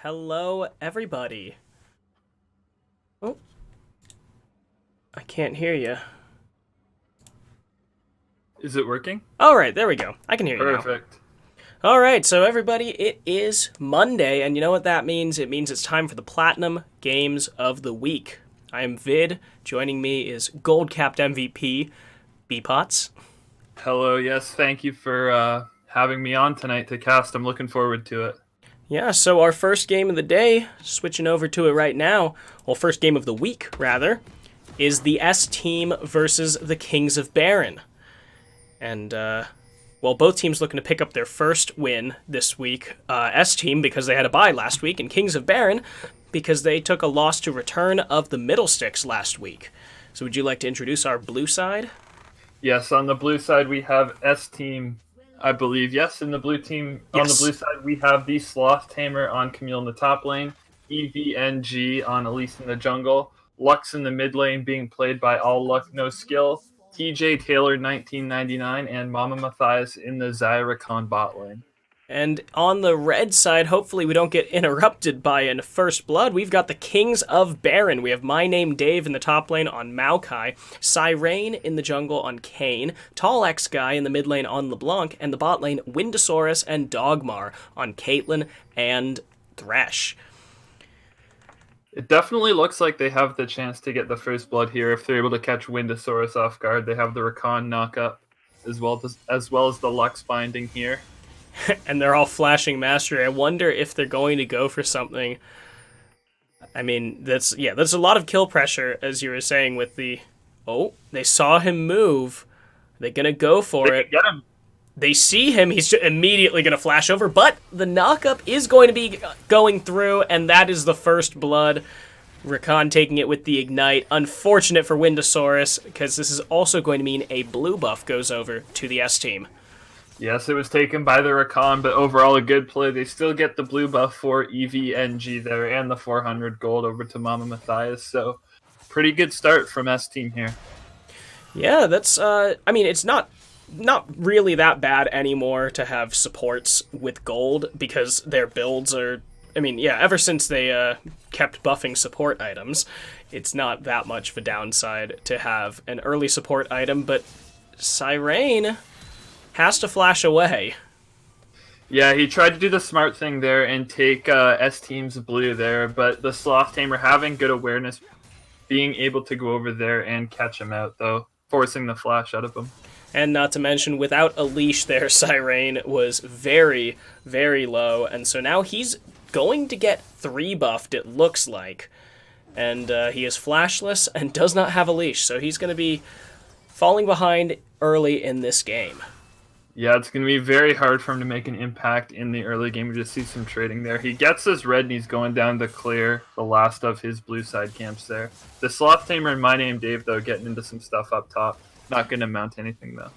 Hello, everybody. Oh, I can't hear you. Is it working? All right, there we go. I can hear you now. Perfect. All right, so everybody, it is Monday, and you know what that means? It means it's time for the Platinum Games of the Week. I am Vid. Joining me is Gold Capped MVP, B-Pots. Hello, yes, thank you for having me on tonight to cast. I'm looking forward to it. Yeah, so our first game of the day, switching over to it right now, well, first game of the week, rather, is the S team versus the Kings of Baron. And, well, both teams looking to pick up their first win this week. S team, because they had a bye last week, and Kings of Baron, because they took a loss to Return of the Middlesticks last week. So would you like to introduce our blue side? Yes, on the blue side we have S team, I believe. Yes, in the blue team, on the blue Yes. side we have the Sloth Tamer on Camille in the top lane, EVNG on Elise in the jungle, Lux in the mid lane being played by All Luck No Skill, TJ Taylor 1999, and Mama Matthias in the Zyrakan bot lane. And on the red side, hopefully we don't get interrupted by a first blood. We've got the Kings of Baron. We have My Name Dave in the top lane on Maokai, Cyrane in the jungle on Kane, Tall X Guy in the mid lane on LeBlanc, and the bot lane Windosaurus and Dogmar on Caitlyn and Thresh. It definitely looks like they have the chance to get the first blood here if they're able to catch Windosaurus off guard. They have the Rakan knockup as well as the Lux binding here. And they're all flashing mastery. I wonder if they're going to go for something. I mean, that's a lot of kill pressure, as you were saying with the. Oh, they saw him move. They're gonna go for They it. can get him. They see him. He's immediately gonna flash over, but the knockup is going to be going through, and that is the first blood. Rakan taking it with the ignite. Unfortunate for Windosaurus, because this is also going to mean a blue buff goes over to the S team. Yes, it was taken by the Rakan, but overall a good play. They still get the blue buff for EVNG there and the 400 gold over to Mama Matthias. So pretty good start from S team here. Yeah, that's. I mean, it's not really that bad anymore to have supports with gold because their builds are. I mean, yeah, ever since they kept buffing support items, it's not that much of a downside to have an early support item. But Cyrane has to flash away. Yeah, he tried to do the smart thing there and take S team's blue there, but the Sloth Tamer having good awareness, being able to go over there and catch him out though, forcing the flash out of him. And not to mention, without a leash there, Cyrane was very, very low. And so now he's going to get 3 buffed, it looks like. And he is flashless and does not have a leash. So he's going to be falling behind early in this game. Yeah, it's going to be very hard for him to make an impact in the early game. We just see some trading there. He gets his red and he's going down to clear the last of his blue side camps there. The Sloth Tamer and My Name Dave, though, getting into some stuff up top. Not going to mount anything, though.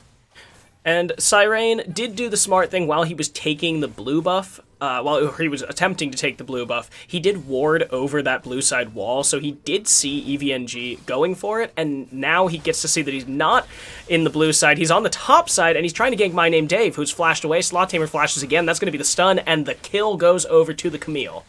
And Cyrane did do the smart thing while he was taking the blue buff. While he was attempting to take the blue buff, he did ward over that blue side wall, so he did see EVNG going for it, and now he gets to see that he's not in the blue side, he's on the top side, and he's trying to gank My Name Dave, who's flashed away. Sloth Tamer flashes again, that's going to be the stun, and the kill goes over to the Camille.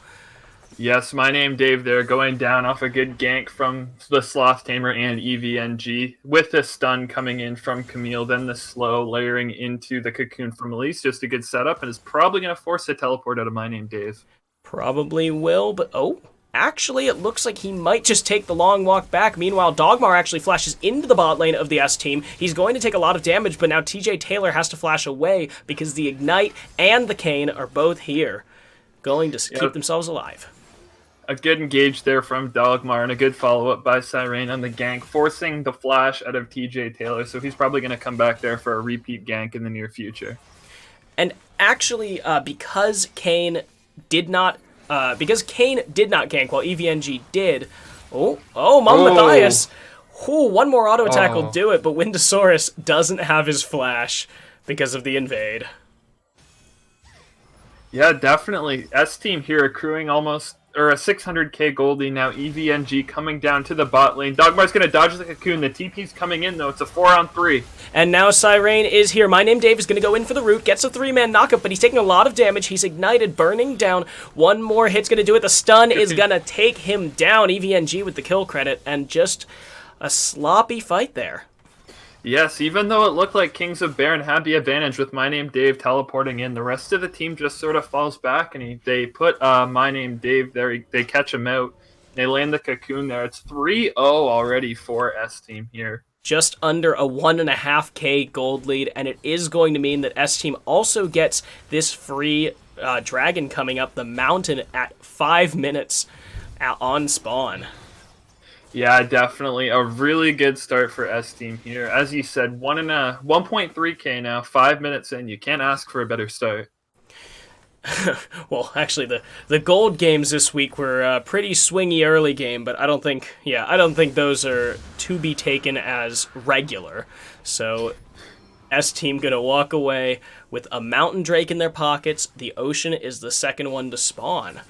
Yes, My Name Dave there, going down off a good gank from the Sloth Tamer and EVNG, with the stun coming in from Camille, then the slow layering into the cocoon from Elise, just a good setup, and is probably going to force a teleport out of My Name Dave. Probably will, but oh, actually it looks like he might just take the long walk back. Meanwhile, Dogmar actually flashes into the bot lane of the S team. He's going to take a lot of damage, but now TJ Taylor has to flash away because the Ignite and the Kane are both here, going to keep themselves alive. A good engage there from Dogmar and a good follow-up by Cyrane on the gank, forcing the flash out of TJ Taylor, so he's probably going to come back there for a repeat gank in the near future. And actually, because Kane did not gank while EVNG did, Mama Matthias, one more auto attack will do it, but Windosaurus doesn't have his flash because of the invade. Yeah, definitely. S team here accruing almost or a 600k gold lead now. EVNG coming down to the bot lane. Dogmar's going to dodge the cocoon. The TP's coming in, though. It's a 4-on-3. And now Cyrene is here. My Name Dave is going to go in for the root, gets a 3-man knockup, but he's taking a lot of damage. He's ignited, burning down. One more hit's going to do it. The stun is going to take him down. EVNG with the kill credit, and just a sloppy fight there. Yes, even though it looked like Kings of Baron had the advantage with My Name Dave teleporting in, the rest of the team just sort of falls back, and they put My Name Dave there. They catch him out. They land the cocoon there. It's 3-0 already for S-Team here. Just under a 1.5k gold lead, and it is going to mean that S-Team also gets this free dragon coming up the mountain at 5 minutes on spawn. Yeah, definitely a really good start for S-Team here. As you said, 1.3k now, 5 minutes in. You can't ask for a better start. Well, actually, the gold games this week were a pretty swingy early game, but I don't think those are to be taken as regular. So, S-Team gonna walk away with a Mountain Drake in their pockets. The Ocean is the second one to spawn.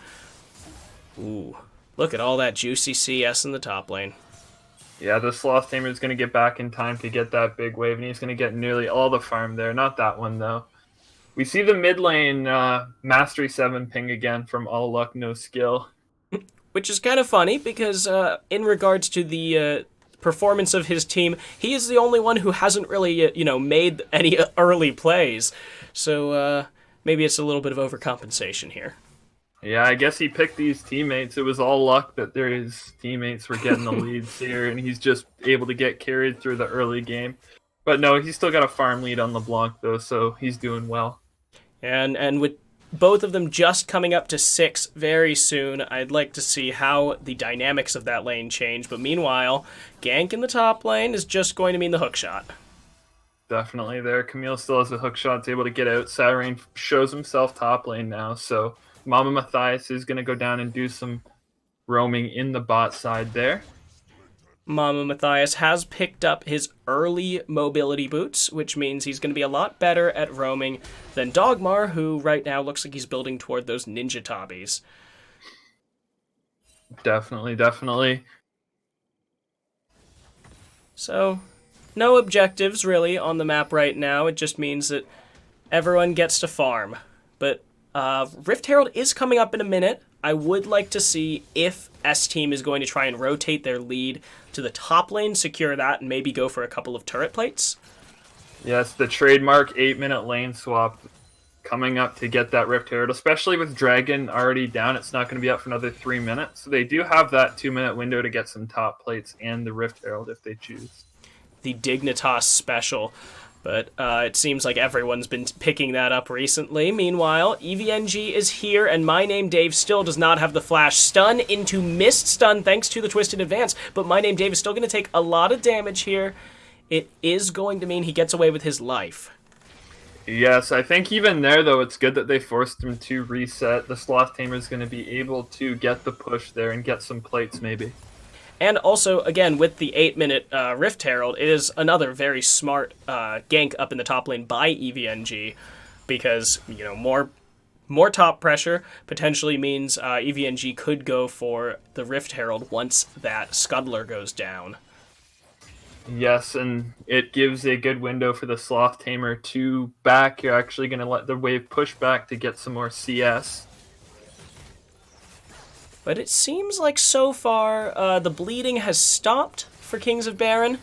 Ooh. Look at all that juicy CS in the top lane. Yeah, the Sloth Tamer is going to get back in time to get that big wave, and he's going to get nearly all the farm there. Not that one, though. We see the mid lane Mastery 7 ping again from All Luck, No Skill. Which is kind of funny, because in regards to the performance of his team, he is the only one who hasn't really, made any early plays. So maybe it's a little bit of overcompensation here. Yeah, I guess he picked these teammates. It was all luck that his teammates were getting the leads here, and he's just able to get carried through the early game. But no, he's still got a farm lead on LeBlanc, though, so he's doing well. And with both of them just coming up to 6 very soon, I'd like to see how the dynamics of that lane change. But meanwhile, gank in the top lane is just going to mean the hookshot. Definitely there. Camille still has a hookshot. It's able to get out. Cyrene shows himself top lane now, so Mama Matthias is going to go down and do some roaming in the bot side there. Mama Matthias has picked up his early mobility boots, which means he's going to be a lot better at roaming than Dogmar, who right now looks like he's building toward those ninja tabis. Definitely. So, no objectives really on the map right now. It just means that everyone gets to farm. But Rift Herald is coming up in a minute. I would like to see if S-Team is going to try and rotate their lead to the top lane, secure that, and maybe go for a couple of turret plates. Yes, the trademark 8-minute lane swap coming up to get that Rift Herald, especially with Dragon already down. It's not going to be up for another 3 minutes. So they do have that 2-minute window to get some top plates and the Rift Herald if they choose. The Dignitas special. But it seems like everyone's been picking that up recently. Meanwhile, EVNG is here, and My Name Dave still does not have the flash. Stun into missed stun thanks to the Twisted Advance, but My Name Dave is still going to take a lot of damage here. It is going to mean he gets away with his life. Yes, I think even there, though, it's good that they forced him to reset. The Sloth Tamer is going to be able to get the push there and get some plates, maybe. And also, again, with the 8-minute Rift Herald, it is another very smart gank up in the top lane by EVNG, because, more top pressure potentially means EVNG could go for the Rift Herald once that Scuddler goes down. Yes, and it gives a good window for the Sloth Tamer to back. You're actually going to let the wave push back to get some more CS. But it seems like so far the bleeding has stopped for Kings of Baron.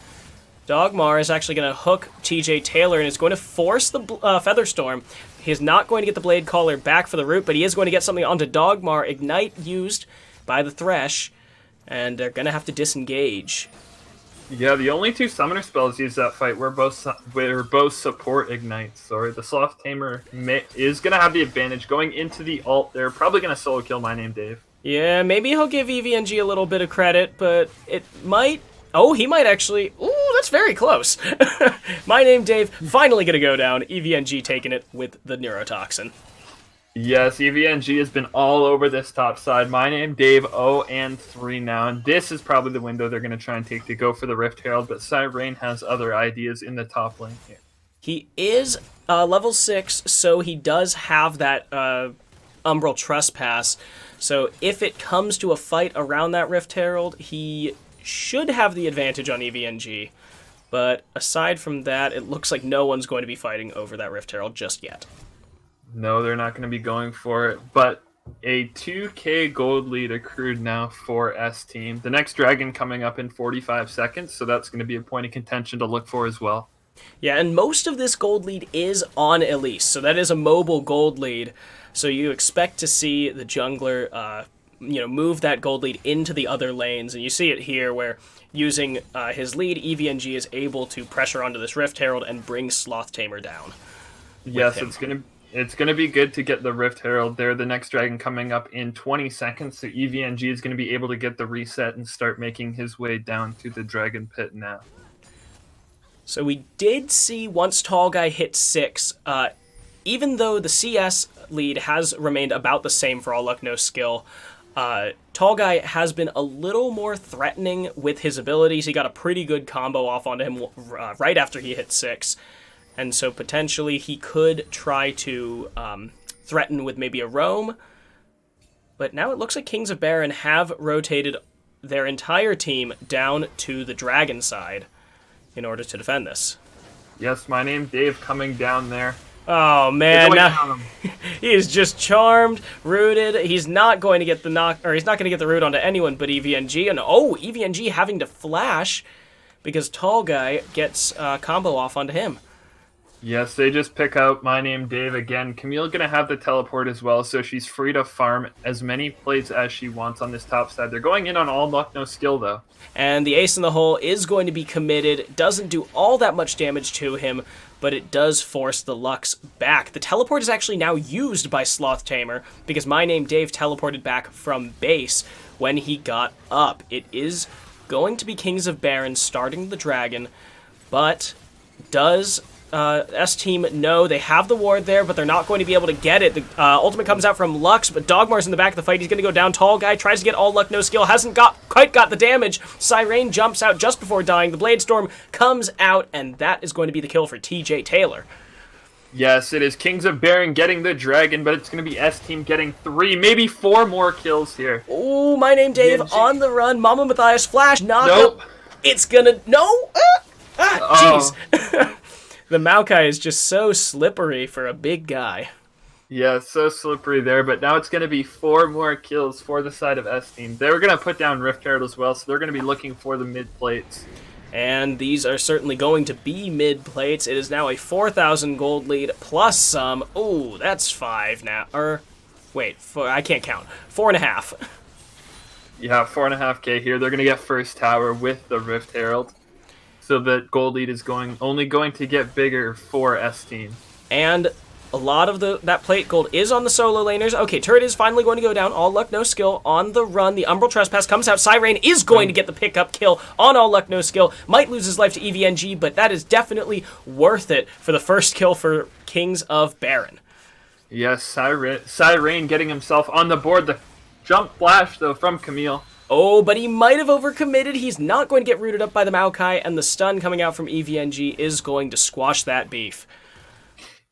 Dogmar is actually going to hook TJ Taylor and is going to force the Featherstorm. He is not going to get the Blade Caller back for the root, but he is going to get something onto Dogmar. Ignite used by the Thresh, and they're going to have to disengage. Yeah, the only 2 summoner spells used that fight were both support ignites. Sorry, the Sloth Tamer is going to have the advantage going into the ult. They're probably going to solo kill My Name Dave. Yeah, maybe he'll give EVNG a little bit of credit, but it might... Oh, he might actually... Ooh, that's very close. My Name Dave finally going to go down. EVNG taking it with the Neurotoxin. Yes, EVNG has been all over this top side. My Name Dave 0-3 now, and this is probably the window they're going to try and take to go for the Rift Herald, but Cyrene has other ideas in the top lane here. He is level 6, so he does have that Umbral Trespass. So if it comes to a fight around that Rift Herald, he should have the advantage on EVNG. But aside from that, it looks like no one's going to be fighting over that Rift Herald just yet. No, they're not going to be going for it. But a 2k gold lead accrued now for S Team. The next dragon coming up in 45 seconds, so that's going to be a point of contention to look for as well. Yeah, and most of this gold lead is on Elise, so that is a mobile gold lead. So you expect to see the jungler, move that gold lead into the other lanes, and you see it here where using his lead, EVNG is able to pressure onto this Rift Herald and bring Sloth Tamer down. Yes, it's gonna be good to get the Rift Herald there. The next dragon coming up in 20 seconds, so EVNG is going to be able to get the reset and start making his way down to the dragon pit now. So we did see once Tall Guy hit 6, even though the CS lead has remained about the same for All Luck No Skill, Tall Guy has been a little more threatening with his abilities. He got a pretty good combo off onto him right after he hit 6. And so potentially he could try to threaten with maybe a roam. But now it looks like Kings of Baron have rotated their entire team down to the dragon side in order to defend this. Yes, my name Dave coming down there. Oh man, now he is just charmed, rooted. He's not going to get the he's not going to get the root onto anyone but EVNG. And EVNG having to flash because Tall Guy gets combo off onto him. Yes, they just pick out my name Dave again. Camille gonna have the teleport as well, so she's free to farm as many plates as she wants on this top side. They're going in on All Luck No Skill though. And the Ace in the Hole is going to be committed. Doesn't do all that much damage to him, but it does force the Lux back. The teleport is actually now used by Sloth Tamer because my name Dave teleported back from base when he got up. It is going to be Kings of Baron starting the dragon, but does S-Team know they have the ward there, but they're not going to be able to get it. The ultimate comes out from Lux, but Dogmar's in the back of the fight. He's going to go down. Tall Guy tries to get All Luck No Skill. Hasn't quite got the damage. Siren jumps out just before dying. The Blade Storm comes out, and that is going to be the kill for TJ Taylor. Yes, it is Kings of Baron getting the dragon, but it's going to be S-Team getting 3, maybe 4 more kills here. Oh, my name Dave on the run. Mama Matthias flash. Knock up. It's gonna... No! Jeez. The Maokai is just so slippery for a big guy. Yeah, so slippery there, but now it's going to be 4 more kills for the side of S-Team. They were going to put down Rift Herald as well, so they're going to be looking for the mid plates. And these are certainly going to be mid plates. It is now a 4,000 gold lead plus some. Oh, that's 5 now. Wait, I can't count. 4.5. Yeah, 4.5k here. They're going to get first tower with the Rift Herald. So the gold lead is only going to get bigger for S-Team. And a lot of that plate gold is on the solo laners. Okay, turret is finally going to go down. All Luck No Skill on the run. The Umbral Trespass comes out. Siren is going to get the pickup kill on All Luck No Skill. Might lose his life to EVNG, but that is definitely worth it for the first kill for Kings of Baron. Yes, Siren getting himself on the board. The jump flash, though, from Camille. Oh, but he might have overcommitted. He's not going to get rooted up by the Maokai, and the stun coming out from EVNG is going to squash that beef.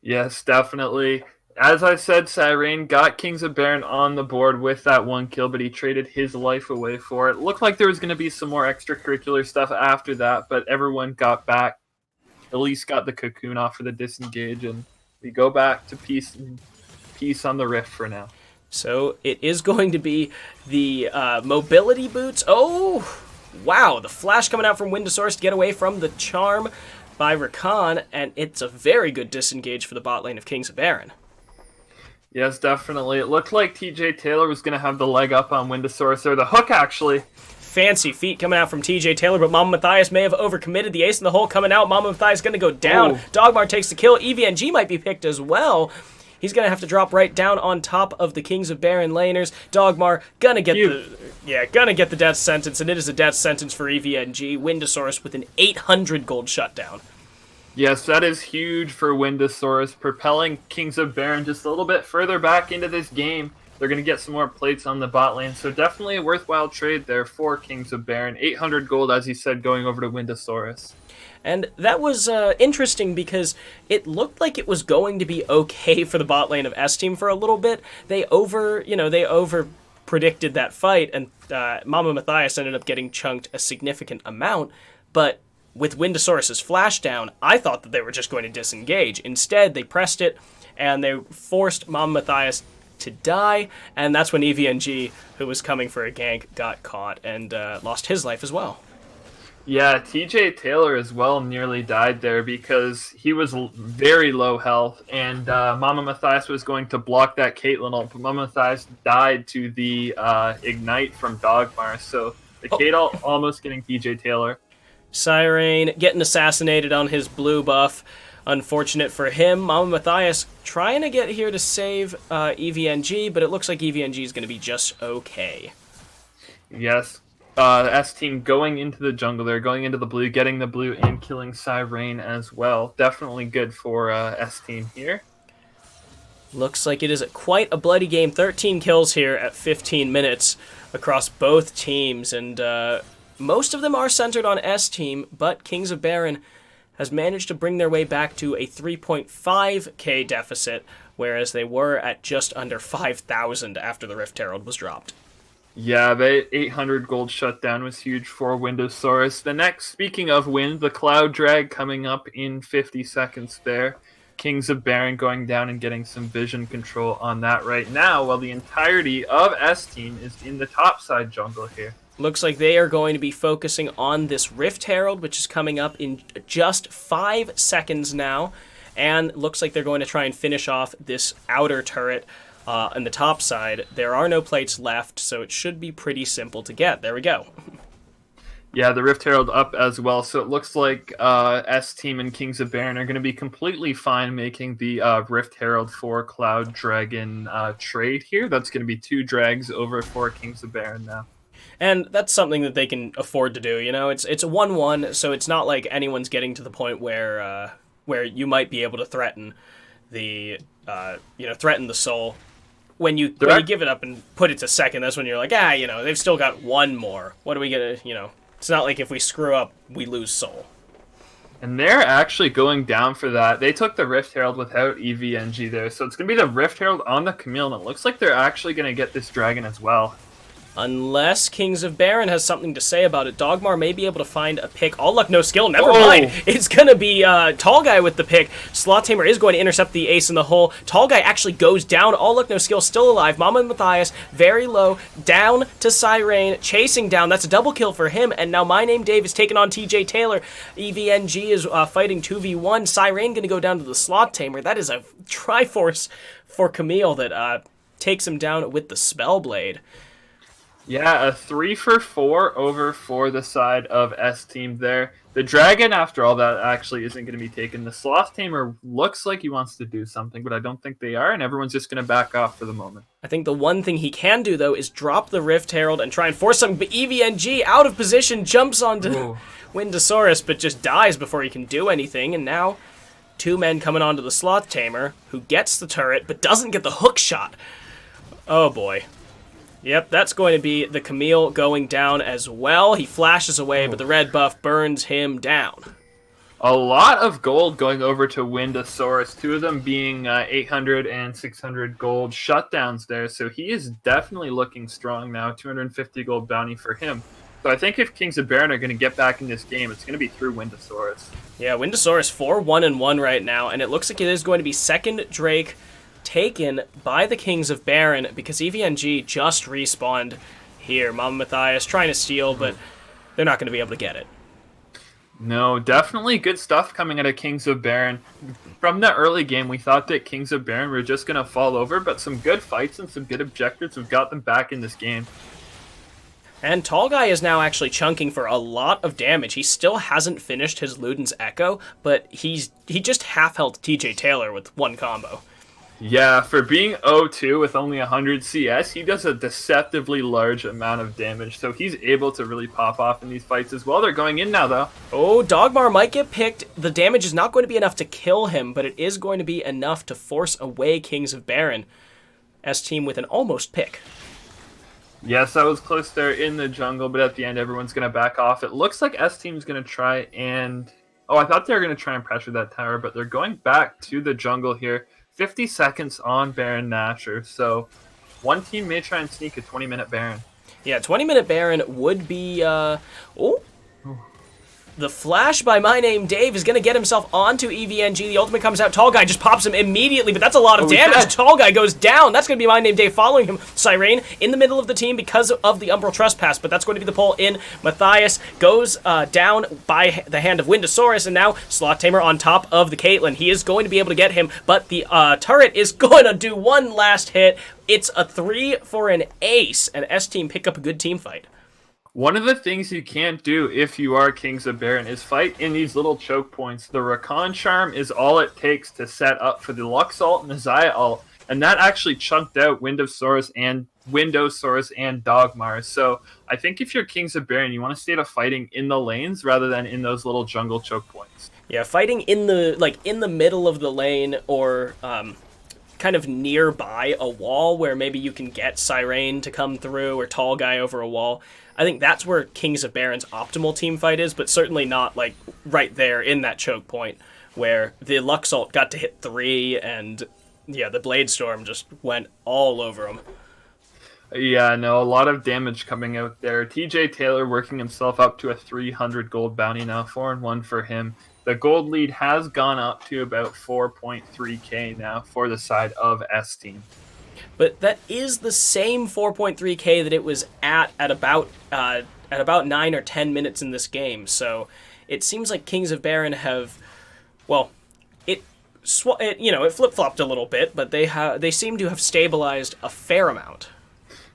Yes, definitely. As I said, Siren got Kings of Baron on the board with that 1 kill, but he traded his life away for it. Looked like there was going to be some more extracurricular stuff after that, but everyone got back. Elise got the cocoon off for the disengage, and we go back to peace on the Rift for now. So it is going to be the mobility boots. Oh, wow. The flash coming out from Windosaurus to get away from the charm by Rakan, and it's a very good disengage for the bot lane of Kings of Baron. Yes, definitely. It looked like TJ Taylor was going to have the leg up on Windosaurus, or the hook, actually. Fancy feet coming out from TJ Taylor, but Mama Matthias may have overcommitted. The Ace in the Hole coming out. Mama Matthias going to go down. Oh. Dogmar takes the kill. EVNG might be picked as well. He's going to have to drop right down on top of the Kings of Baron laners. Dogmar gonna get the death sentence, and it is a death sentence for EVNG. Windosaurus with an 800 gold shutdown. Yes, that is huge for Windosaurus, propelling Kings of Baron just a little bit further back into this game. They're going to get some more plates on the bot lane, so definitely a worthwhile trade there for Kings of Baron. 800 gold, as he said, going over to Windosaurus. And that was interesting because it looked like it was going to be okay for the bot lane of S-Team for a little bit. They predicted that fight, and Mama Matthias ended up getting chunked a significant amount, but with Windosaurus's flash down, I thought that they were just going to disengage. Instead, they pressed it, and they forced Mama Matthias to die, and that's when EVNG, who was coming for a gank, got caught and lost his life as well. Yeah, TJ Taylor as well nearly died there because he was very low health, and Mama Matthias was going to block that Caitlyn ult, but Mama Matthias died to the Ignite from Dogmar, so the Kate ult almost getting TJ Taylor. Cyrane getting assassinated on his blue buff. Unfortunate for him. Mama Matthias trying to get here to save EVNG, but it looks like EVNG is going to be just okay. Yes. S-Team going into the jungle there, going into the blue, getting the blue, and killing Cyrane as well. Definitely good for S-Team here. Looks like it is quite a bloody game. 13 kills here at 15 minutes across both teams, and most of them are centered on S-Team, but Kings of Baron has managed to bring their way back to a 3.5k deficit, whereas they were at just under 5,000 after the Rift Herald was dropped. Yeah, the 800 gold shutdown was huge for Windosaurus. The next, speaking of wind, the Cloud Drag coming up in 50 seconds there. Kings of Baron going down and getting some vision control on that right now, while the entirety of S-Team is in the topside jungle here. Looks like they are going to be focusing on this Rift Herald, which is coming up in just 5 seconds now. And looks like they're going to try and finish off this outer turret on the top side. There are no plates left, so it should be pretty simple to get. There we go. Yeah, the Rift Herald up as well, so it looks like S-Team and Kings of Baron are going to be completely fine making the Rift Herald for Cloud Dragon trade here. That's going to be 2 drags over for Kings of Baron now. And that's something that they can afford to do, you know? It's a 1-1, so it's not like anyone's getting to the point where you might be able to threaten the threaten the soul. When you give it up and put it to second, that's when you're like, they've still got 1 more. What are we gonna, It's not like if we screw up, we lose soul. And they're actually going down for that. They took the Rift Herald without EVNG there, so it's going to be the Rift Herald on the Camille, and it looks like they're actually going to get this dragon as well. Unless Kings of Baron has something to say about it. Dogmar may be able to find a pick. All luck, no skill. Never mind. It's going to be Tall Guy with the pick. Sloth Tamer is going to intercept the ace in the hole. Tall Guy actually goes down. All luck, no skill. Still alive. Mama Matthias, very low. Down to Cyrane. Chasing down. That's a double kill for him. And now My Name Dave is taking on TJ Taylor. EVNG is fighting 2v1. Cyrane going to go down to the Sloth Tamer. That is a Triforce for Camille that takes him down with the Spellblade. Yeah, a 3-for-4 over for the side of S-Team there. The Dragon, after all that, actually isn't going to be taken. The Sloth Tamer looks like he wants to do something, but I don't think they are, and everyone's just going to back off for the moment. I think the one thing he can do, though, is drop the Rift Herald and try and force something, but EVNG, out of position, jumps onto Windosaurus, but just dies before he can do anything, and now 2 men coming onto the Sloth Tamer, who gets the turret, but doesn't get the hook shot. Oh, boy. Yep, that's going to be the Camille going down as well. He flashes away, but the red buff burns him down. A lot of gold going over to Windosaurus, 2 of them being 800 and 600 gold shutdowns there, so he is definitely looking strong now. 250 gold bounty for him. So I think if Kings of Baron are going to get back in this game, it's going to be through Windosaurus. Yeah, Windosaurus 4-1-1 right now, and it looks like it is going to be second Drake taken by the Kings of Baron because EVNG just respawned here. Mama Matthias trying to steal, but they're not going to be able to get it. No, definitely good stuff coming out of Kings of Baron. From the early game, we thought that Kings of Baron were just going to fall over, but some good fights and some good objectives have got them back in this game. And Tall Guy is now actually chunking for a lot of damage. He still hasn't finished his Luden's Echo, but he just half-health TJ Taylor with 1 combo. Yeah, for being 0-2 with only 100 CS, he does a deceptively large amount of damage, so he's able to really pop off in these fights as well. They're going in now, though. Oh, Dogmar might get picked. The damage is not going to be enough to kill him, but it is going to be enough to force away Kings of Baron. S-Team with an almost pick. Yes, I was close there in the jungle, but at the end, everyone's going to back off. It looks like S-Team's going to try and... Oh, I thought they were going to try and pressure that tower, but they're going back to the jungle here. 50 seconds on Baron Nashor, so one team may try and sneak a 20-minute Baron. Yeah, 20-minute Baron would be, the flash by My Name Dave is going to get himself onto EVNG. The ultimate comes out. Tall Guy just pops him immediately, but that's a lot of damage. Tall Guy goes down. That's going to be My Name Dave following him. Cyrene in the middle of the team because of the Umbral Trespass, but that's going to be the pull in. Matthias goes down by the hand of Windosaurus, and now Sloth Tamer on top of the Caitlyn. He is going to be able to get him, but the turret is going to do one last hit. It's a 3 for an ace, and S-Team pick up a good team fight. One of the things you can't do if you are Kings of Baron is fight in these little choke points. The Rakan Charm is all it takes to set up for the Lux ult and the Xayah ult, and that actually chunked out Windosaurus and Dogmar. So I think if you're Kings of Baron, you want to stay to fighting in the lanes rather than in those little jungle choke points. Yeah, fighting in the middle of the lane or kind of nearby a wall where maybe you can get Cyrene to come through or Tall Guy over a wall. I think that's where Kings of Baron's optimal team fight is, but certainly not like right there in that choke point where the Lux ult got to hit 3 and yeah, the Blade Storm just went all over him. Yeah, no, a lot of damage coming out there. TJ Taylor working himself up to a 300 gold bounty now, 4-1 for him. The gold lead has gone up to about 4.3k now for the side of S-Team. But that is the same 4.3k that it was at about 9 or 10 minutes in this game. So it seems like Kings of Baron have, well, it flip-flopped a little bit, but they seem to have stabilized a fair amount.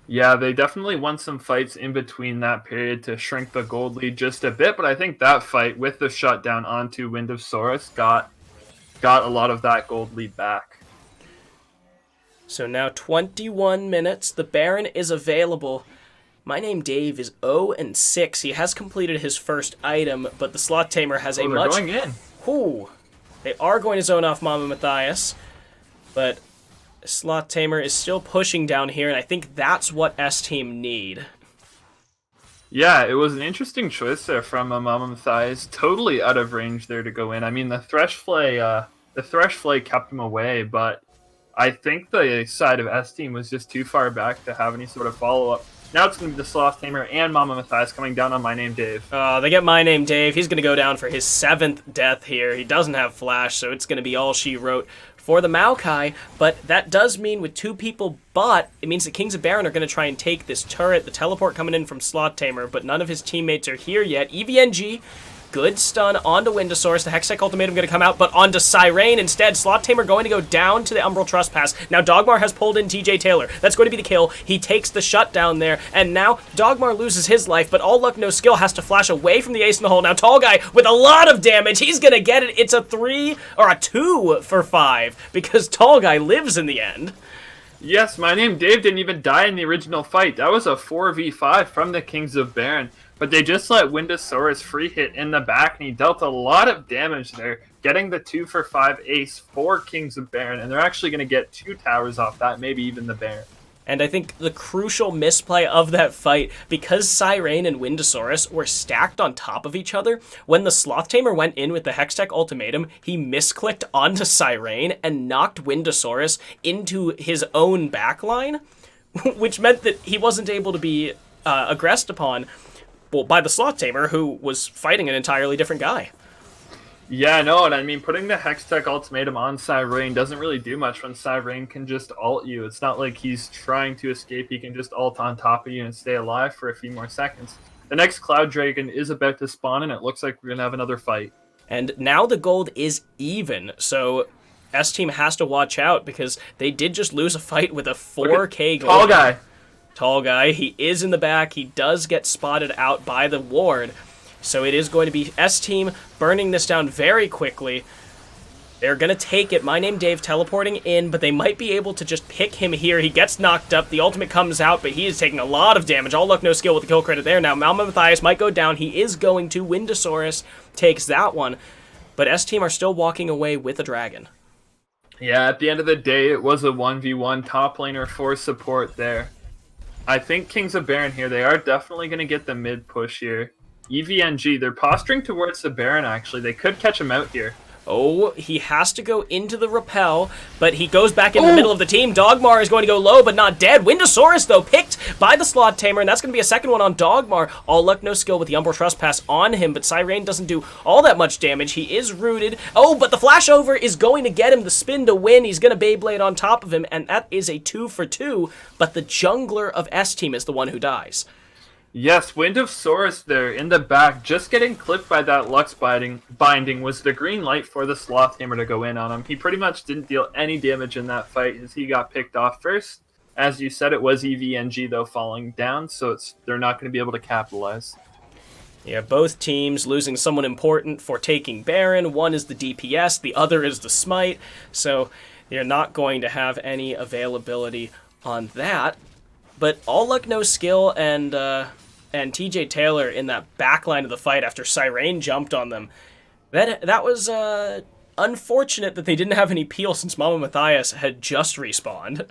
Yeah, they definitely won some fights in between that period to shrink the gold lead just a bit, but I think that fight with the shutdown onto Windosaurus got a lot of that gold lead back. So now 21 minutes, the Baron is available. My Name Dave is 0-6. He has completed his first item, but the Sloth Tamer has a much... going in. Ooh, they are going to zone off Mama Matthias, but Sloth Tamer is still pushing down here, and I think that's what S-Team need. Yeah, it was an interesting choice there from Mama Matthias. Totally out of range there to go in. I mean, the Thresh Flay kept him away, but I think the side of S-Team was just too far back to have any sort of follow-up. Now it's going to be the Sloth Tamer and Mama Matthias coming down on My Name Dave. They get My Name Dave. He's going to go down for his 7th death here. He doesn't have Flash, so it's going to be all she wrote for the Maokai, but that does mean with 2 people, but it means the Kings of Baron are going to try and take this turret, the teleport coming in from Sloth Tamer, but none of his teammates are here yet. EVNG, good stun onto Windosaurus. The Hextech Ultimatum going to come out, but onto Cyrene instead. Sloth Tamer going to go down to the Umbral Trespass. Now Dogmar has pulled in TJ Taylor. That's going to be the kill. He takes the shutdown there, and now Dogmar loses his life, but all luck, no skill has to flash away from the ace in the hole. Now Tall Guy with a lot of damage. He's going to get it. It's a 2 for 5 because Tall Guy lives in the end. Yes, My Name Dave didn't even die in the original fight. That was a 4v5 from the Kings of Baron. But they just let Windosaurus free hit in the back, and he dealt a lot of damage there, getting the 2 for 5 ace for Kings of Baron, and they're actually going to get 2 towers off that, maybe even the Baron. And I think the crucial misplay of that fight, because Cyrene and Windosaurus were stacked on top of each other, when the Sloth Tamer went in with the Hextech Ultimatum, he misclicked onto Cyrene and knocked Windosaurus into his own backline, which meant that he wasn't able to be aggressed upon by the Sloth Tamer, who was fighting an entirely different guy. Yeah, no, and I mean, putting the Hextech Ultimatum on Cyrene doesn't really do much when Cyrene can just ult you. It's not like he's trying to escape. He can just ult on top of you and stay alive for a few more seconds. The next Cloud Dragon is about to spawn, and it looks like we're going to have another fight. And now the gold is even, so S-Team has to watch out because they did just lose a fight with a 4k gold. Tall Guy. Tall Guy, he is in the back. He does get spotted out by the ward. So it is going to be S-Team burning this down very quickly. They're going to take it. My Name Dave teleporting in, but they might be able to just pick him here. He gets knocked up. The ultimate comes out, but he is taking a lot of damage. All luck, no skill with the kill credit there. Now Mama Matthias might go down. He is going to. Windosaurus takes that one. But S-Team are still walking away with a dragon. Yeah, at the end of the day, it was a 1v1 top laner for support there. I think Kings of Baron here, they are definitely going to get the mid push here. EVNG, they're posturing towards the Baron, actually. They could catch him out here. Oh, he has to go into the repel, but he goes back in the middle of the team. Dogmar is going to go low, but not dead. Windosaurus, though, picked by the Sloth Tamer, and that's going to be a second one on Dogmar. All luck, no skill with the Umbral Trespass on him, but Siren doesn't do all that much damage. He is rooted. Oh, but the flashover is going to get him the spin to win. He's going to Beyblade on top of him, and that is a 2 for 2, but the jungler of S-Team is the one who dies. Yes, Windosaurus there in the back, just getting clipped by that Lux binding was the green light for the Sloth Tamer to go in on him. He pretty much didn't deal any damage in that fight as he got picked off first. As you said, it was EVNG though falling down, so they're not going to be able to capitalize. Yeah, both teams losing someone important for taking Baron. One is the DPS, the other is the Smite, so you're not going to have any availability on that. But all luck, no skill, and TJ Taylor in that back line of the fight after Siren jumped on them. That was unfortunate that they didn't have any peel since Mama Matthias had just respawned.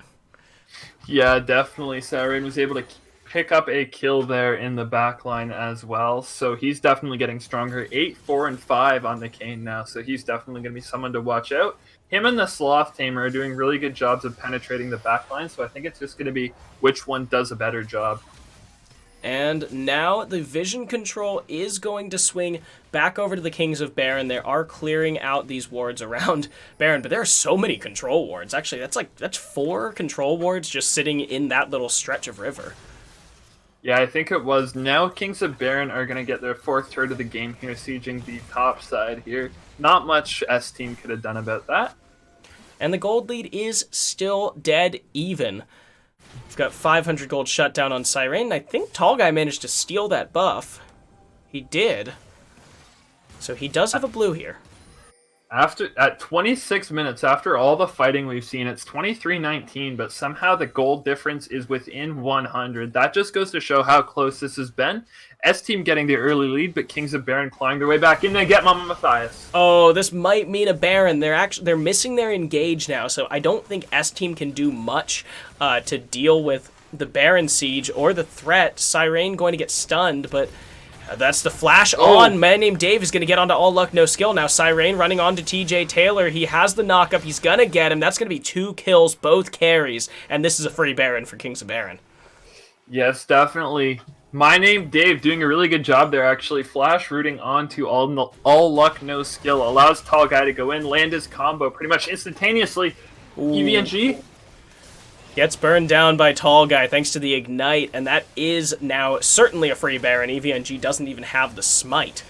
Yeah, definitely. Siren was able to pick up a kill there in the back line as well, so he's definitely getting stronger. 8, 4, and 5 on the Kane now, so he's definitely going to be someone to watch out. Him and the Sloth Tamer are doing really good jobs of penetrating the back line, so I think it's just going to be which one does a better job. And now the vision control is going to swing back over to the Kings of Baron. They are clearing out these wards around Baron, but there are so many control wards. Actually, that's 4 control wards just sitting in that little stretch of river. Yeah, I think it was. Now Kings of Baron are going to get their 4th turret of the game here, sieging the top side here. Not much S-Team could have done about that. And the gold lead is still dead even. We've got 500 gold shutdown on Siren. I think Tall Guy managed to steal that buff. He did. So he does have a blue here. At 26 minutes, after all the fighting we've seen, it's 23-19, but somehow the gold difference is within 100. That just goes to show how close this has been. S-Team getting the early lead, but Kings of Baron clawing their way back in to get Mama Matthias. Oh, this might mean a Baron. They're missing their engage now, so I don't think S-Team can do much to deal with the Baron siege or the threat. Siren going to get stunned, but that's the flash on. Man named Dave is going to get onto all luck, no skill. Now Siren running on to TJ Taylor. He has the knockup. He's going to get him. That's going to be 2 kills, both carries, and this is a free Baron for Kings of Baron. Yes, definitely. My name Dave doing a really good job there, actually. Flash rooting onto all luck, no skill. Allows Tall Guy to go in, land his combo pretty much instantaneously. Ooh. EVNG gets burned down by Tall Guy thanks to the Ignite, and that is now certainly a free Baron. EVNG doesn't even have the Smite.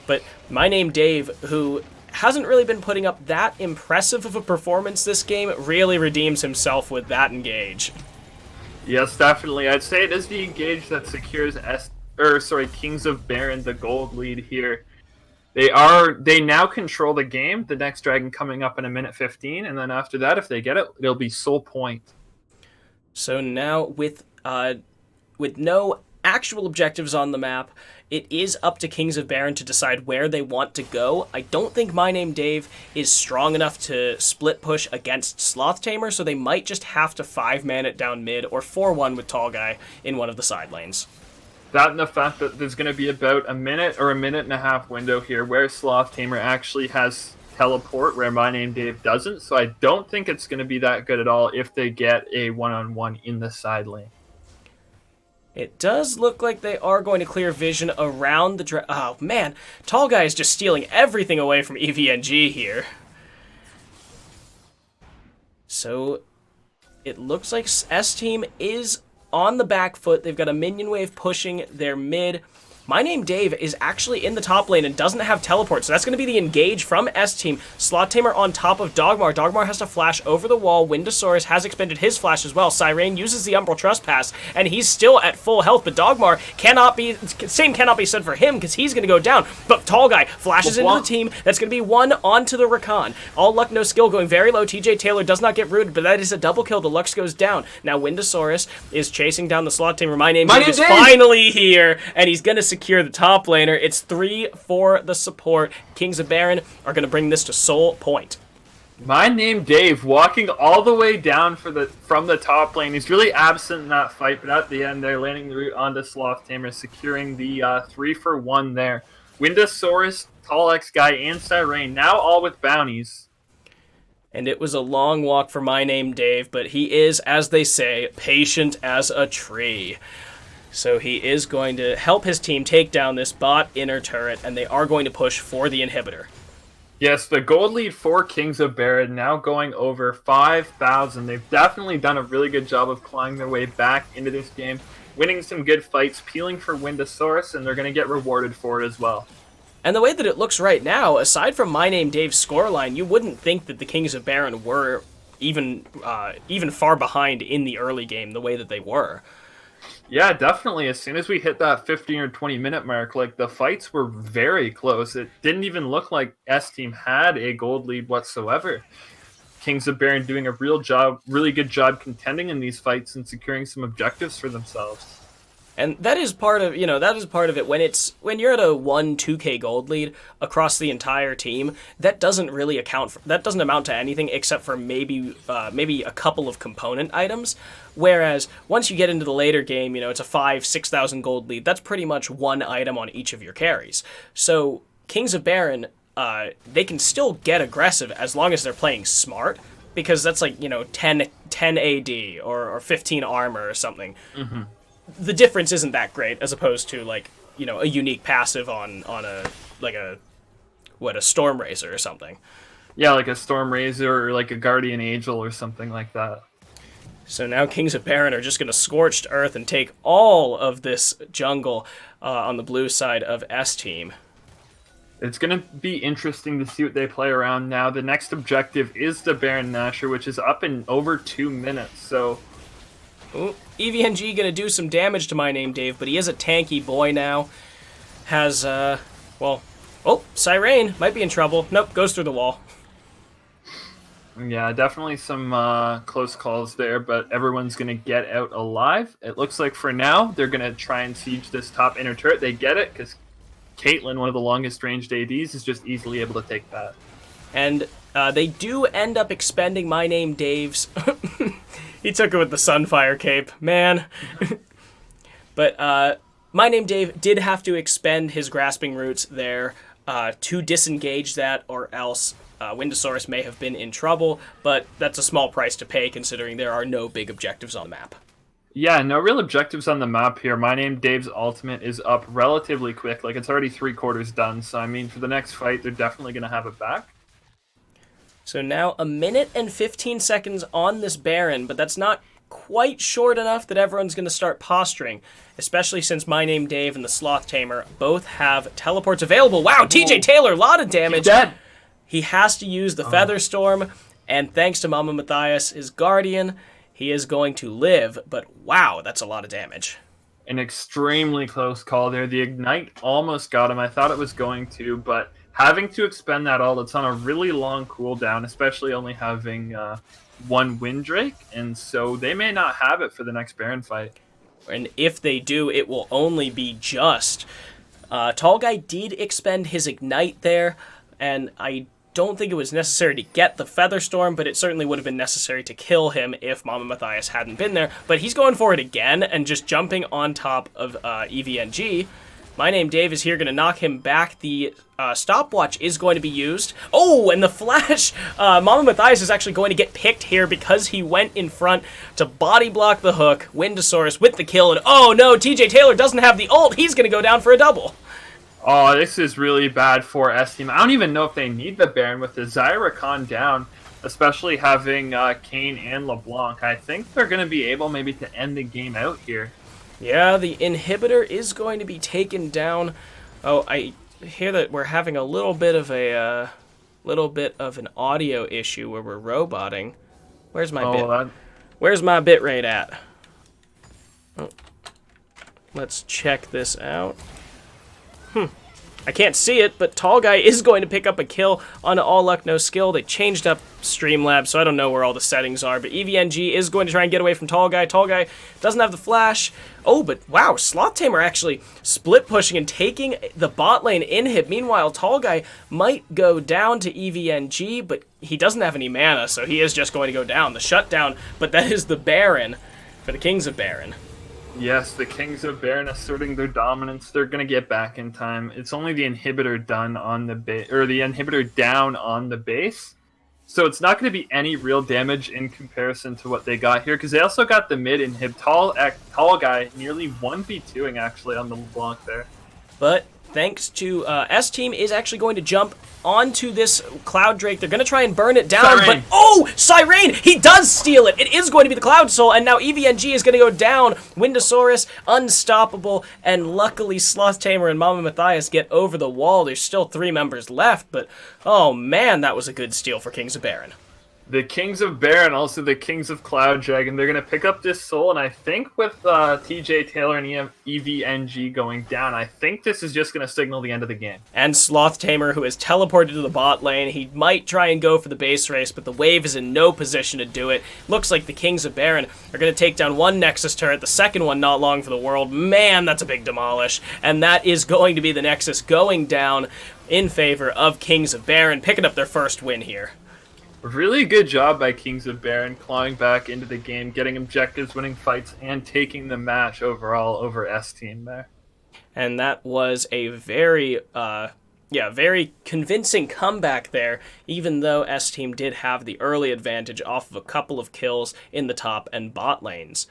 But My Name Dave, who hasn't really been putting up that impressive of a performance this game, really redeems himself with that engage. Yes, definitely. I'd say it is the engage that secures Kings of Baron the gold lead here. They now control the game. The next dragon coming up in a minute 15, and then after that, if they get it, it'll be sole point. So now with no actual objectives on the map, it is up to Kings of Baron to decide where they want to go. I don't think My Name Dave is strong enough to split push against Sloth Tamer, so they might just have to 5-man it down mid or 4-1 with Tall Guy in one of the side lanes. That and the fact that there's going to be about a minute or a minute and a half window here where Sloth Tamer actually has teleport where My Name Dave doesn't, so I don't think it's going to be that good at all if they get a one-on-one in the side lane. It does look like they are going to clear vision around the oh man, Tall Guy is just stealing everything away from EVNG here. So it looks like S-Team is on the back foot. They've got a minion wave pushing their mid. My Name Dave is actually in the top lane and doesn't have teleport, so that's going to be the engage from S-Team. Sloth Tamer on top of Dogmar. Dogmar has to flash over the wall. Windosaurus has expended his flash as well. Siren uses the Umbral Trespass, and he's still at full health, but Dogmar cannot be said for him because he's going to go down. But Tall Guy flashes into the team. That's going to be 1 onto the Rakan. All luck, no skill, going very low. TJ Taylor does not get rooted, but that is a double kill. The Lux goes down. Now Windosaurus is chasing down the Sloth Tamer. My Name Dave is finally here, and he's going to secure the top laner. It's 3 for the support. Kings of Baron are going to bring this to sole point. My Name Dave walking all the way down from the top lane. He's really absent in that fight, but at the end they're landing the root onto Sloth Tamer, securing the 3-for-1 there. Windosaurus Tall X Guy and Siren, now all with bounties. And it was a long walk for My Name Dave, but he is, as they say, patient as a tree. So he is going to help his team take down this bot inner turret, and they are going to push for the inhibitor. Yes, the gold lead for Kings of Baron now going over 5,000. They've definitely done a really good job of clawing their way back into this game, winning some good fights, peeling for Windosaurus, and they're going to get rewarded for it as well. And the way that it looks right now, aside from My Name Dave's scoreline, you wouldn't think that the Kings of Baron were even far behind in the early game the way that they were. Yeah, definitely. As soon as we hit that 15 or 20 minute mark, like the fights were very close. It didn't even look like S Team had a gold lead whatsoever. Kings of Baron doing a really good job contending in these fights and securing some objectives for themselves. And that is part of it when you're at a 1-2K gold lead across the entire team. That doesn't amount to anything except for maybe a couple of component items. Whereas once you get into the later game, it's a 5,000-6,000 gold lead. That's pretty much one item on each of your carries. So Kings of Baron, they can still get aggressive as long as they're playing smart, because that's like 10 AD or 15 armor or something. Mm-hmm. The difference isn't that great as opposed to a unique passive on a Storm Razor or something. Yeah, like a Storm Razor or like a Guardian Angel or something like that. So now Kings of Baron are just going to Scorched Earth and take all of this jungle on the blue side of S Team. It's going to be interesting to see what they play around now. The next objective is the Baron Nashor, which is up in over 2 minutes, so... Ooh, EVNG gonna do some damage to My Name Dave, but he is a tanky boy now. Has, Siren might be in trouble. Nope, goes through the wall. Yeah, definitely some close calls there, but everyone's gonna get out alive. It looks like for now, they're gonna try and siege this top inner turret. They get it, because Caitlyn, one of the longest ranged ADs, is just easily able to take that. And they do end up expending My Name Dave's... He took it with the Sunfire cape, man. But My Name Dave did have to expend his Grasping Roots there to disengage that, or else Windosaurus may have been in trouble, but that's a small price to pay considering there are no big objectives on the map. Yeah, no real objectives on the map here. My Name Dave's ultimate is up relatively quick, like it's already 3/4 done, so I mean for the next fight they're definitely going to have it back. So now 1 minute and 15 seconds on this Baron, but that's not quite short enough that everyone's going to start posturing, especially since My Name Dave and the Sloth Tamer both have teleports available. Wow, TJ Taylor, a lot of damage. He's dead. He has to use the Feather Storm, and thanks to Mama Matthias, his Guardian, he is going to live, but wow, that's a lot of damage. An extremely close call there. The Ignite almost got him. I thought it was going to, but... having to expend that all, it's on a really long cooldown, especially only having one Windrake, and so they may not have it for the next Baron fight. And if they do, it will only be just. Tall Guy did expend his Ignite there, and I don't think it was necessary to get the Feather Storm, but it certainly would have been necessary to kill him if Mama Matthias hadn't been there. But he's going for it again and just jumping on top of EVNG. My Name Dave is here, going to knock him back. The stopwatch is going to be used. Oh, and the flash! Mama Matthias is actually going to get picked here because he went in front to body block the hook. Windosaurus with the kill, and oh no, TJ Taylor doesn't have the ult. He's going to go down for a double. Oh, this is really bad for S Team. I don't even know if they need the Baron with the Zyracon down, especially having Kane and LeBlanc. I think they're going to be able maybe to end the game out here. Yeah, the inhibitor is going to be taken down. Oh, I hear that we're having a little bit of an audio issue where we're roboting. Where's my bit? Where's my bit rate at? Oh. Let's check this out. I can't see it, but Tall Guy is going to pick up a kill on All Luck No Skill. They changed up Streamlabs, so I don't know where all the settings are, but EVNG is going to try and get away from Tall Guy. Tall Guy doesn't have the flash. Oh, but wow, Sloth Tamer actually split pushing and taking the bot lane inhib. Meanwhile, Tall Guy might go down to EVNG, but he doesn't have any mana, so he is just going to go down. The shutdown, but that is the Baron for the Kings of Baron. Yes, the Kings of Baron asserting their dominance. They're gonna get back in time. It's only the inhibitor done on the base, or the inhibitor down on the base. So it's not going to be any real damage in comparison to what they got here, because they also got the mid inhib tall guy nearly 1v2ing actually on the LeBlanc there. But thanks to S-Team is actually going to jump onto this Cloud Drake. They're going to try and burn it down, Siren. but oh, Siren! He does steal it! It is going to be the Cloud Soul, and now EVNG is going to go down. Windosaurus, unstoppable, and luckily Sloth Tamer and Mama Matthias get over the wall. There's still 3 members left, but oh man, that was a good steal for Kings of Baron. The Kings of Baron, also the Kings of Cloud Dragon, they're going to pick up this soul, and I think with TJ Taylor and EVNG going down, I think this is just going to signal the end of the game. And Sloth Tamer, who is teleported to the bot lane, he might try and go for the base race, but the wave is in no position to do it. Looks like the Kings of Baron are going to take down one Nexus turret, the second one not long for the world. Man, that's a big demolish. And that is going to be the Nexus going down in favor of Kings of Baron, picking up their first win here. Really good job by Kings of Baron clawing back into the game, getting objectives, winning fights, and taking the match overall over S-Team there. And that was a very convincing comeback there, even though S-Team did have the early advantage off of a couple of kills in the top and bot lanes.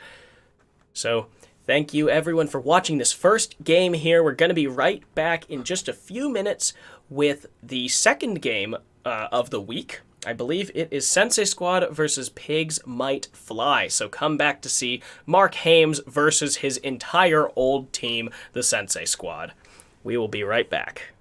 So thank you everyone for watching this first game here. We're going to be right back in just a few minutes with the second game of the week. I believe it is Sensei Squad versus Pigs Might Fly. So come back to see Mark Hames versus his entire old team, the Sensei Squad. We will be right back.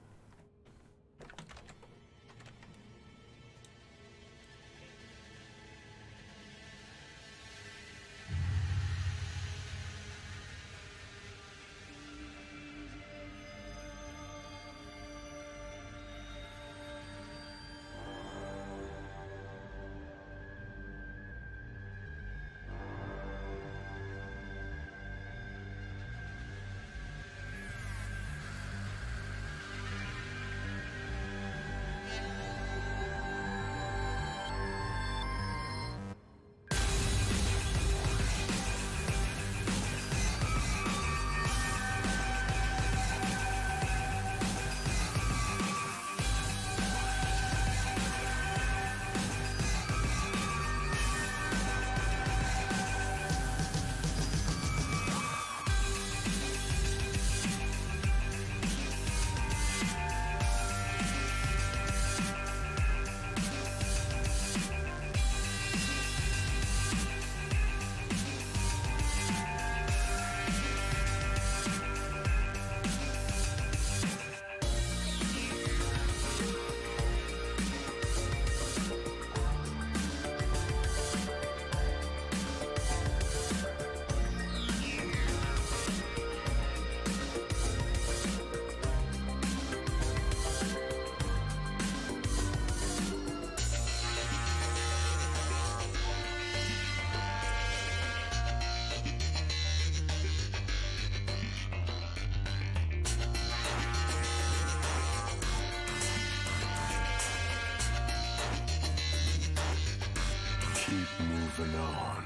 Keep moving on.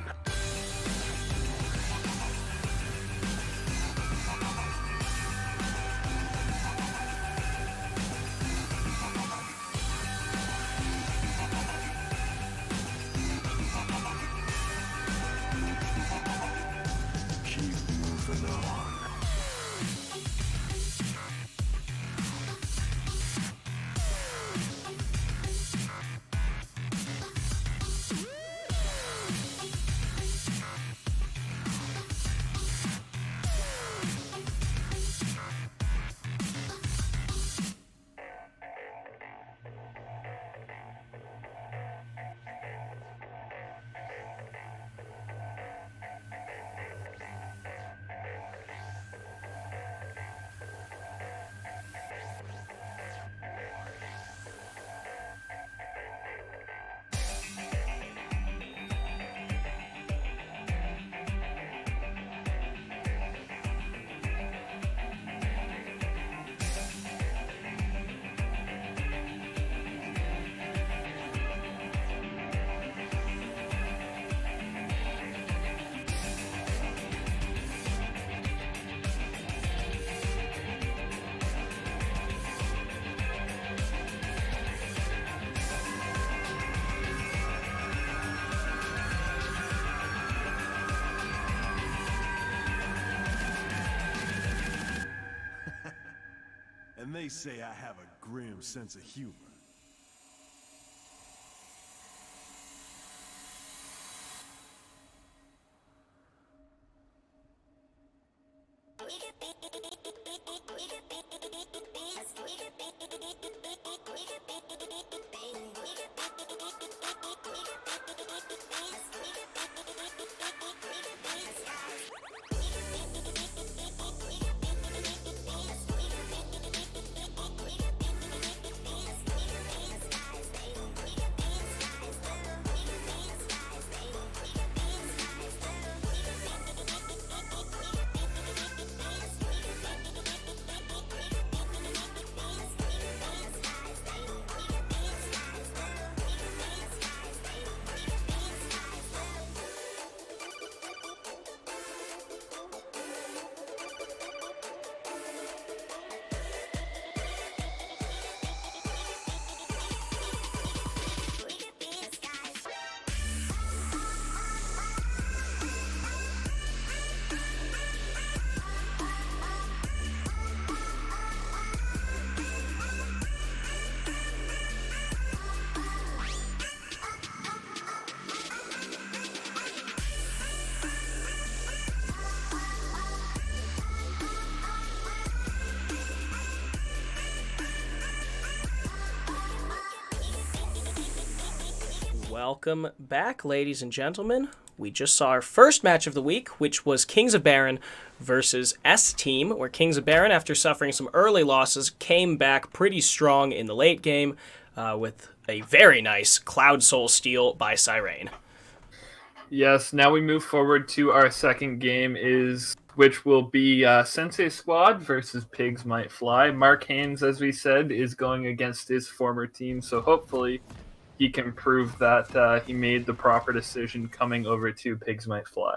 Keep moving on. They say I have a grim sense of humor. Welcome back, ladies and gentlemen. We just saw our first match of the week, which was Kings of Baron versus S-Team, where Kings of Baron, after suffering some early losses, came back pretty strong in the late game with a very nice Cloud Soul steal by Cyrene. Yes, now we move forward to our second game, which will be Sensei Squad versus Pigs Might Fly. Mark Haynes, as we said, is going against his former team, so hopefully he can prove that he made the proper decision coming over to Pigs Might Fly.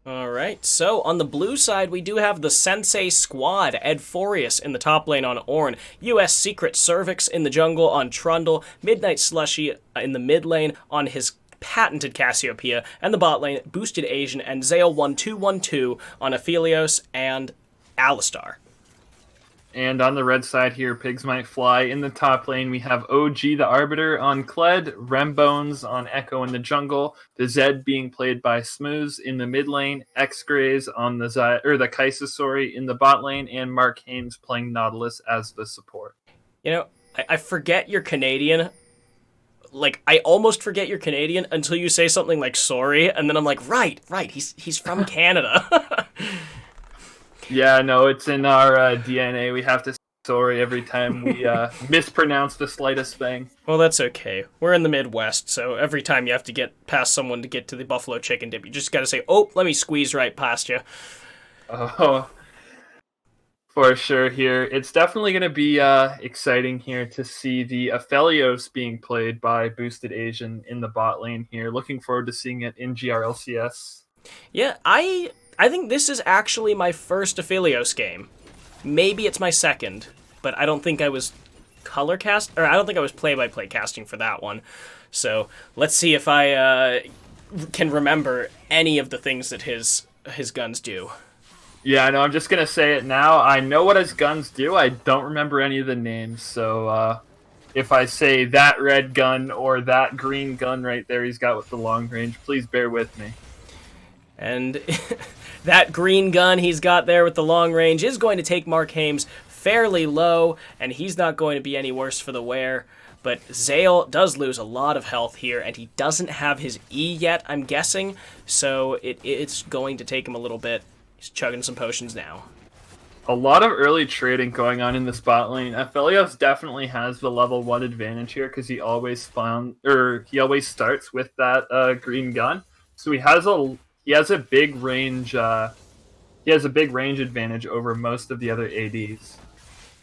All right, so on the blue side, we do have the Sensei Squad, Ed Forius in the top lane on Ornn, US Secret Cervix in the jungle on Trundle, Midnight Slushy in the mid lane on his patented Cassiopeia, and the bot lane, Boosted Asian and Zale1212 on Aphelios and Alistar. And on the red side here, Pigs Might Fly. In the top lane, we have OG the Arbiter on Kled, Rembones on Echo in the jungle, the Zed being played by Smooths in the mid lane, X-Grays on the Kaisasori in the bot lane, and Mark Haynes playing Nautilus as the support. You know, I forget you're Canadian. Like, I almost forget you're Canadian until you say something like sorry, and then I'm like, right, he's from Canada. Yeah, no, it's in our DNA. We have to say sorry every time we mispronounce the slightest thing. Well, that's okay. We're in the Midwest, so every time you have to get past someone to get to the buffalo chicken dip, you just gotta say, oh, let me squeeze right past you. Oh, for sure here. It's definitely going to be exciting here to see the Aphelios being played by Boosted Asian in the bot lane here. Looking forward to seeing it in GRLCS. Yeah, I think this is actually my first Aphelios game. Maybe it's my second, but I don't think I was I don't think I was play-by-play casting for that one. So let's see if I can remember any of the things that his guns do. Yeah, I know. I'm just going to say it now. I know what his guns do. I don't remember any of the names. So if I say that red gun or that green gun right there he's got with the long range, please bear with me. And that green gun he's got there with the long range is going to take Mark Haynes fairly low, and he's not going to be any worse for the wear. But Zale does lose a lot of health here, and he doesn't have his E yet, I'm guessing, so it's going to take him a little bit. He's chugging some potions now. A lot of early trading going on in the spot lane. Aphelios definitely has the level 1 advantage here because he always starts with that green gun. So he has a big range. He has a big range advantage over most of the other ADs.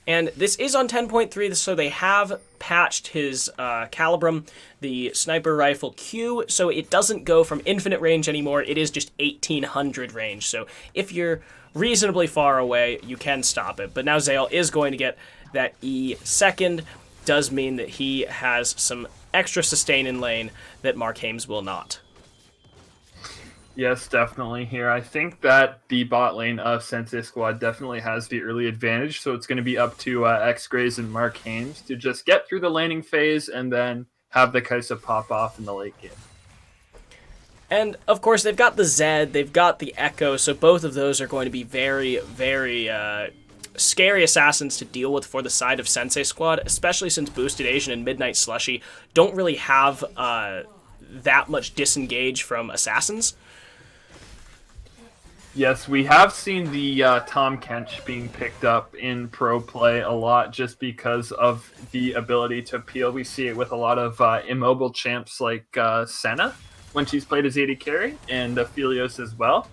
And this is on 10.3, so they have patched his Calibrum, the sniper rifle Q, so it doesn't go from infinite range anymore. It is just 1800 range. So if you're reasonably far away, you can stop it. But now Zale is going to get that E second. Does mean that he has some extra sustain in lane that Mark Haynes will not. Yes, definitely here. I think that the bot lane of Sensei Squad definitely has the early advantage, so it's going to be up to X-Grays and Mark Hames to just get through the laning phase and then have the Kaisa pop off in the late game. And, of course, they've got the Zed, they've got the Echo, so both of those are going to be very, very scary assassins to deal with for the side of Sensei Squad, especially since Boosted Asian and Midnight Slushy don't really have that much disengage from assassins. Yes, we have seen the Tom Kench being picked up in pro play a lot just because of the ability to peel. We see it with a lot of immobile champs like Senna when she's played as AD carry, and Aphelios as well.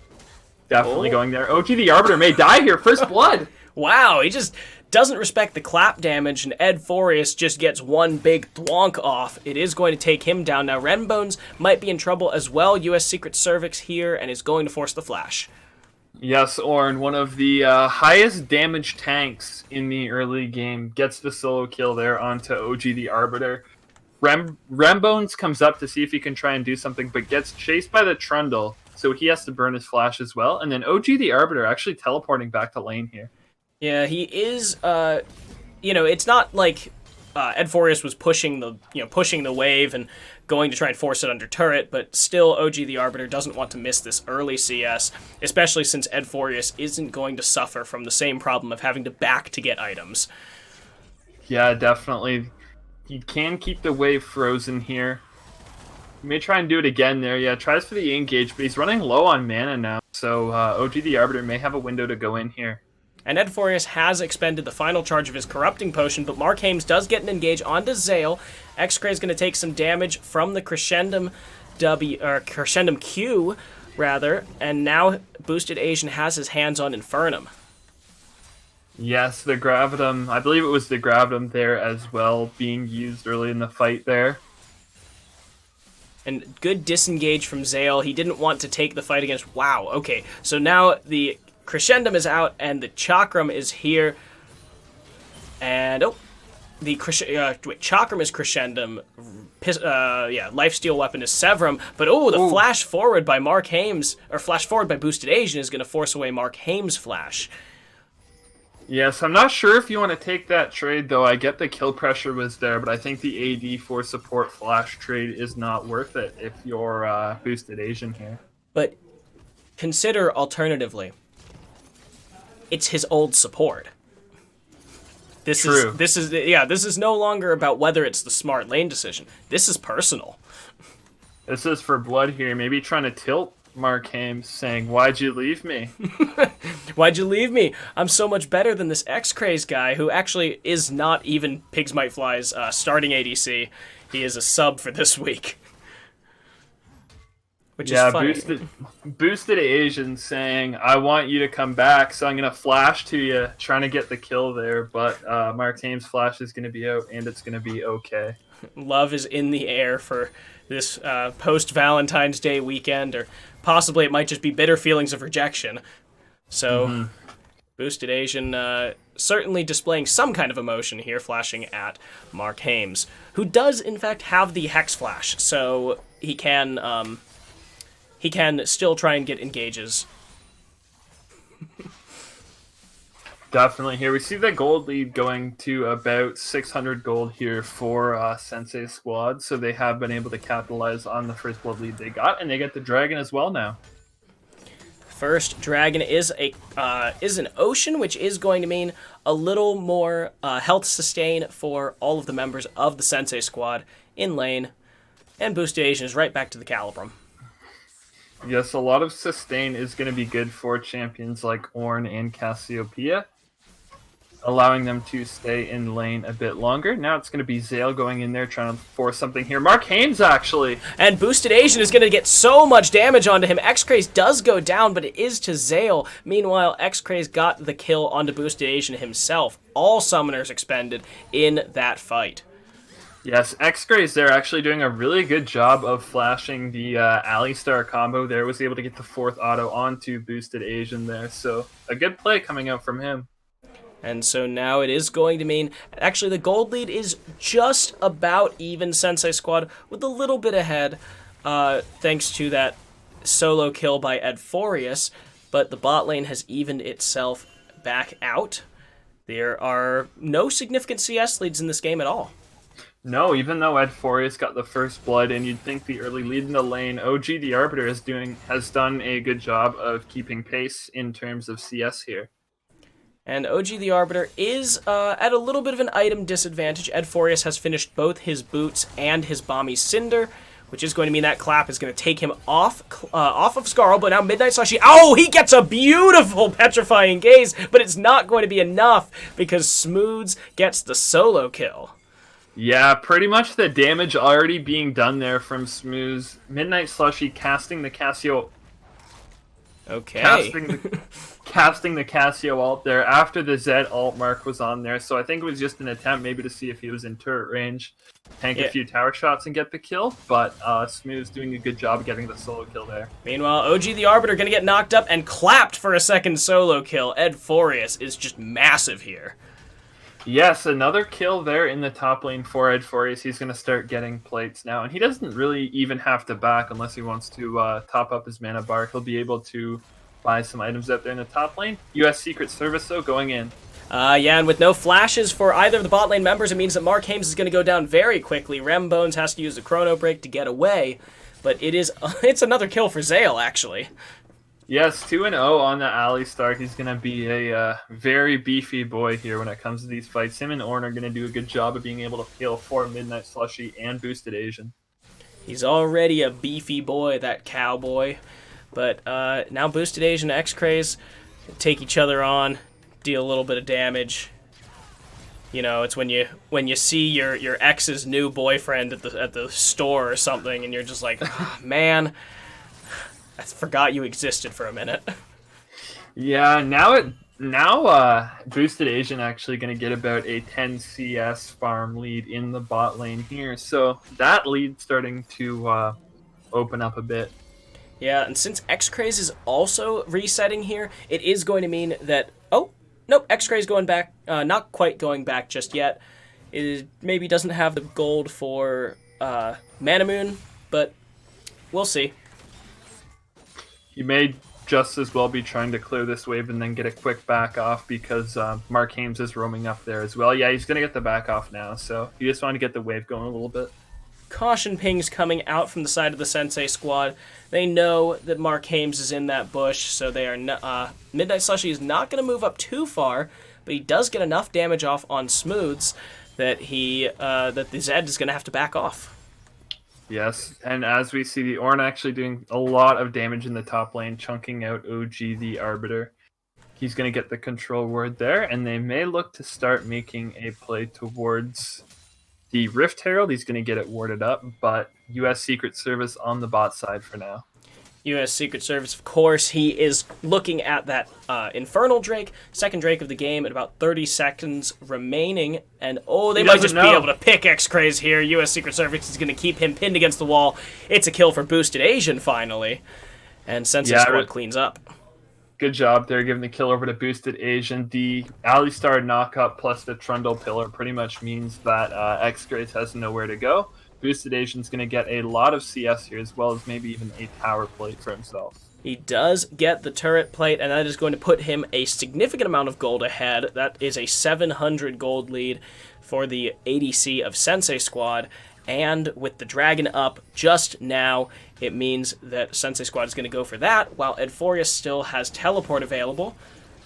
Definitely going there. OG the Arbiter may die here. First blood. Wow, he just doesn't respect the clap damage, and Ed Forius just gets one big thwonk off. It is going to take him down. Now, Renbones might be in trouble as well. US Secret Cervix here, and is going to force the flash. Yes, Orn, one of the highest damage tanks in the early game, gets the solo kill there onto OG the Arbiter. Rambones comes up to see if he can try and do something, but gets chased by the Trundle, so he has to burn his flash as well. And then OG the Arbiter actually teleporting back to lane here. Yeah, he is, it's not like Ed Forius was pushing the wave and going to try and force it under turret, but still OG the Arbiter doesn't want to miss this early CS, especially since Ed Forius isn't going to suffer from the same problem of having to back to get items. Yeah, definitely. He can keep the wave frozen here. He may try and do it again there. Yeah, tries for the engage, but he's running low on mana now, so OG the Arbiter may have a window to go in here. And Ed Forius has expended the final charge of his Corrupting Potion, but Mark Hames does get an engage onto Zale. X-Cray is going to take some damage from the Crescendum Q, rather, and now Boosted Asian has his hands on Infernum. Yes, the Gravitum, I believe it was the Gravitum there as well, being used early in the fight there. And good disengage from Zale. He didn't want to take the fight against... Wow, okay. So now the Crescendum is out, and the Chakram is here. And, the Chakram is Crescendum. Lifesteal weapon is Severum. But, the flash forward by Mark Hames, or flash forward by Boosted Asian is going to force away Mark Hames' flash. Yes, I'm not sure if you want to take that trade, though. I get the kill pressure was there, but I think the AD for support flash trade is not worth it if you're Boosted Asian here. But consider alternatively, it's his old support. This is no longer about whether it's the smart lane decision. This is personal. This is for blood here. Maybe trying to tilt Mark Hames, saying, "Why'd you leave me? Why'd you leave me? I'm so much better than this X-Craze guy who actually is not even Pigs Might Fly's starting ADC. He is a sub for this week." Which is funny. Boosted Asian saying, "I want you to come back, so I'm going to flash to you," trying to get the kill there, but Mark Hames' flash is going to be out, and it's going to be okay. Love is in the air for this post-Valentine's Day weekend, or possibly it might just be bitter feelings of rejection. So, Boosted Asian certainly displaying some kind of emotion here, flashing at Mark Hames, who does, in fact, have the Hex Flash, so he can still try and get engages. Definitely here. We see the gold lead going to about 600 gold here for Sensei Squad, so they have been able to capitalize on the first blood lead they got, and they get the dragon as well now. First dragon is an ocean, which is going to mean a little more health sustain for all of the members of the Sensei Squad in lane, and Boosted Asian is right back to the Calibrum. Yes, a lot of sustain is going to be good for champions like Ornn and Cassiopeia, allowing them to stay in lane a bit longer. Now it's going to be Zale going in there trying to force something here. Mark Hames, actually. And Boosted Asian is going to get so much damage onto him. X-Craze does go down, but it is to Zale. Meanwhile, X-Craze got the kill onto Boosted Asian himself. All summoners expended in that fight. Yes, X-Grays there actually doing a really good job of flashing the Alistar combo there. Was able to get the fourth auto onto Boosted Asian there. So a good play coming out from him. And so now it is going to mean, actually the gold lead is just about even Sensei Squad with a little bit ahead, thanks to that solo kill by Edforius, but the bot lane has evened itself back out. There are no significant CS leads in this game at all. No, even though Edforius got the first blood, and you'd think the early lead in the lane, OG the Arbiter has done a good job of keeping pace in terms of CS here. And OG the Arbiter is at a little bit of an item disadvantage. Edforius has finished both his boots and his Bomby Cinder, which is going to mean that clap is going to take him off of Scarl, but now Midnight Slushy, oh, he gets a beautiful Petrifying Gaze, but it's not going to be enough because Smooths gets the solo kill. Yeah, pretty much the damage already being done there from Smooths. Midnight Slushy casting the Cassio... Okay. Casting the Cassio ult there after the Zed ult mark was on there, so I think it was just an attempt maybe to see if he was in turret range, tank a few tower shots and get the kill, but Smooth's doing a good job of getting the solo kill there. Meanwhile, OG the Arbiter going to get knocked up and clapped for a second solo kill. Edforius is just massive here. Yes, another kill there in the top lane for Edforius. He's going to start getting plates now, and he doesn't really even have to back unless he wants to top up his mana bar. He'll be able to buy some items out there in the top lane. US Secret Service, though, going in. Yeah, and with no flashes for either of the bot lane members, it means that Mark Hames is going to go down very quickly. Rembones has to use the Chrono Break to get away, but it's another kill for Zale, actually. Yes, 2-0 on the Alistar. He's going to be a very beefy boy here when it comes to these fights. Him and Ornn are going to do a good job of being able to kill for Midnight Slushy and Boosted Asian. He's already a beefy boy, that cowboy. But now Boosted Asian and X-Craze take each other on, deal a little bit of damage. You know, it's when you see your ex's new boyfriend at the store or something, and you're just like, oh, man, I forgot you existed for a minute. Yeah, now Boosted Asian actually going to get about a 10 CS farm lead in the bot lane here, so that lead starting to open up a bit. Yeah, and since X-Craze is also resetting here, it is going to mean that... Oh, nope, X-Craze going back, not quite going back just yet. It maybe doesn't have the gold for Mana Moon, but we'll see. He may just as well be trying to clear this wave and then get a quick back off because Mark Hames is roaming up there as well. Yeah, he's going to get the back off now, so he just wanted to get the wave going a little bit. Caution pings coming out from the side of the Sensei squad. They know that Mark Hames is in that bush, so they are Midnight Slushy is not going to move up too far, but he does get enough damage off on Smooths that that the Zed is going to have to back off. Yes, and as we see, the Ornn actually doing a lot of damage in the top lane, chunking out OG the Arbiter. He's going to get the control ward there, and they may look to start making a play towards the Rift Herald. He's going to get it warded up, but US Secret Service on the bot side for now. U.S. Secret Service, of course, he is looking at that Infernal Drake, second Drake of the game, at about 30 seconds remaining, and they might just be able to pick X-Craze here. U.S. Secret Service is going to keep him pinned against the wall. It's a kill for Boosted Asian, finally, and Sensei Squad cleans up. Good job there, giving the kill over to Boosted Asian. The Alistar knockup plus the Trundle Pillar pretty much means that X-Craze has nowhere to go. Boosted Asian's going to get a lot of CS here, as well as maybe even a tower plate for himself. He does get the turret plate, and that is going to put him a significant amount of gold ahead. That is a 700 gold lead for the ADC of Sensei Squad, and with the dragon up just now, it means that Sensei Squad is going to go for that, while Edforius still has teleport available.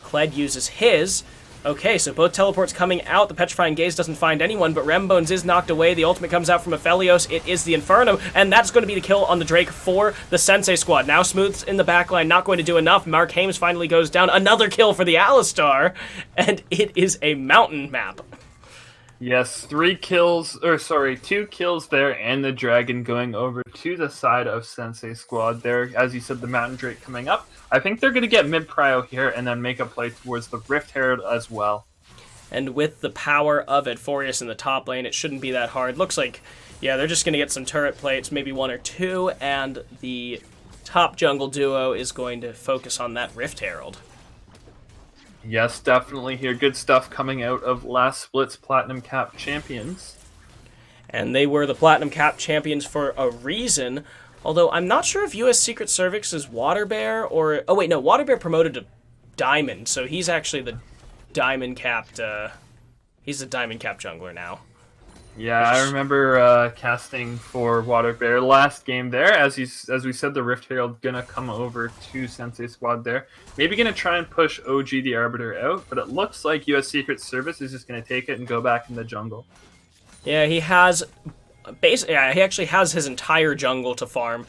Kled uses his. Okay, so both teleports coming out. The Petrifying Gaze doesn't find anyone, but Rembones is knocked away. The ultimate comes out from Aphelios. It is the Inferno, and that's going to be the kill on the Drake for the Sensei Squad. Now Smooth's in the backline, not going to do enough. Mark Hames finally goes down. Another kill for the Alistar, and it is a mountain map. Yes, 2 kills there, and the dragon going over to the side of Sensei Squad there. As you said, the Mountain Drake coming up. I think they're going to get mid-prio here and then make a play towards the Rift Herald as well. And with the power of Edforius in the top lane, it shouldn't be that hard. Looks like, yeah, they're just going to get some turret plates, maybe 1 or 2, and the top jungle duo is going to focus on that Rift Herald. Yes, definitely here. Good stuff coming out of last split's Platinum Cap champions. And they were the Platinum Cap champions for a reason. Although I'm not sure if U.S. Secret Service is Water Bear or... Oh, wait, no. Water Bear promoted to Diamond, so he's actually the Diamond capped... he's the Diamond cap jungler now. Yeah, I remember casting for Water Bear last game there. As we said, the Rift Herald gonna come over to Sensei Squad there. Maybe gonna try and push OG the Arbiter out, but it looks like US Secret Service is just gonna take it and go back in the jungle. Yeah, he has... Basically, yeah, he actually has his entire jungle to farm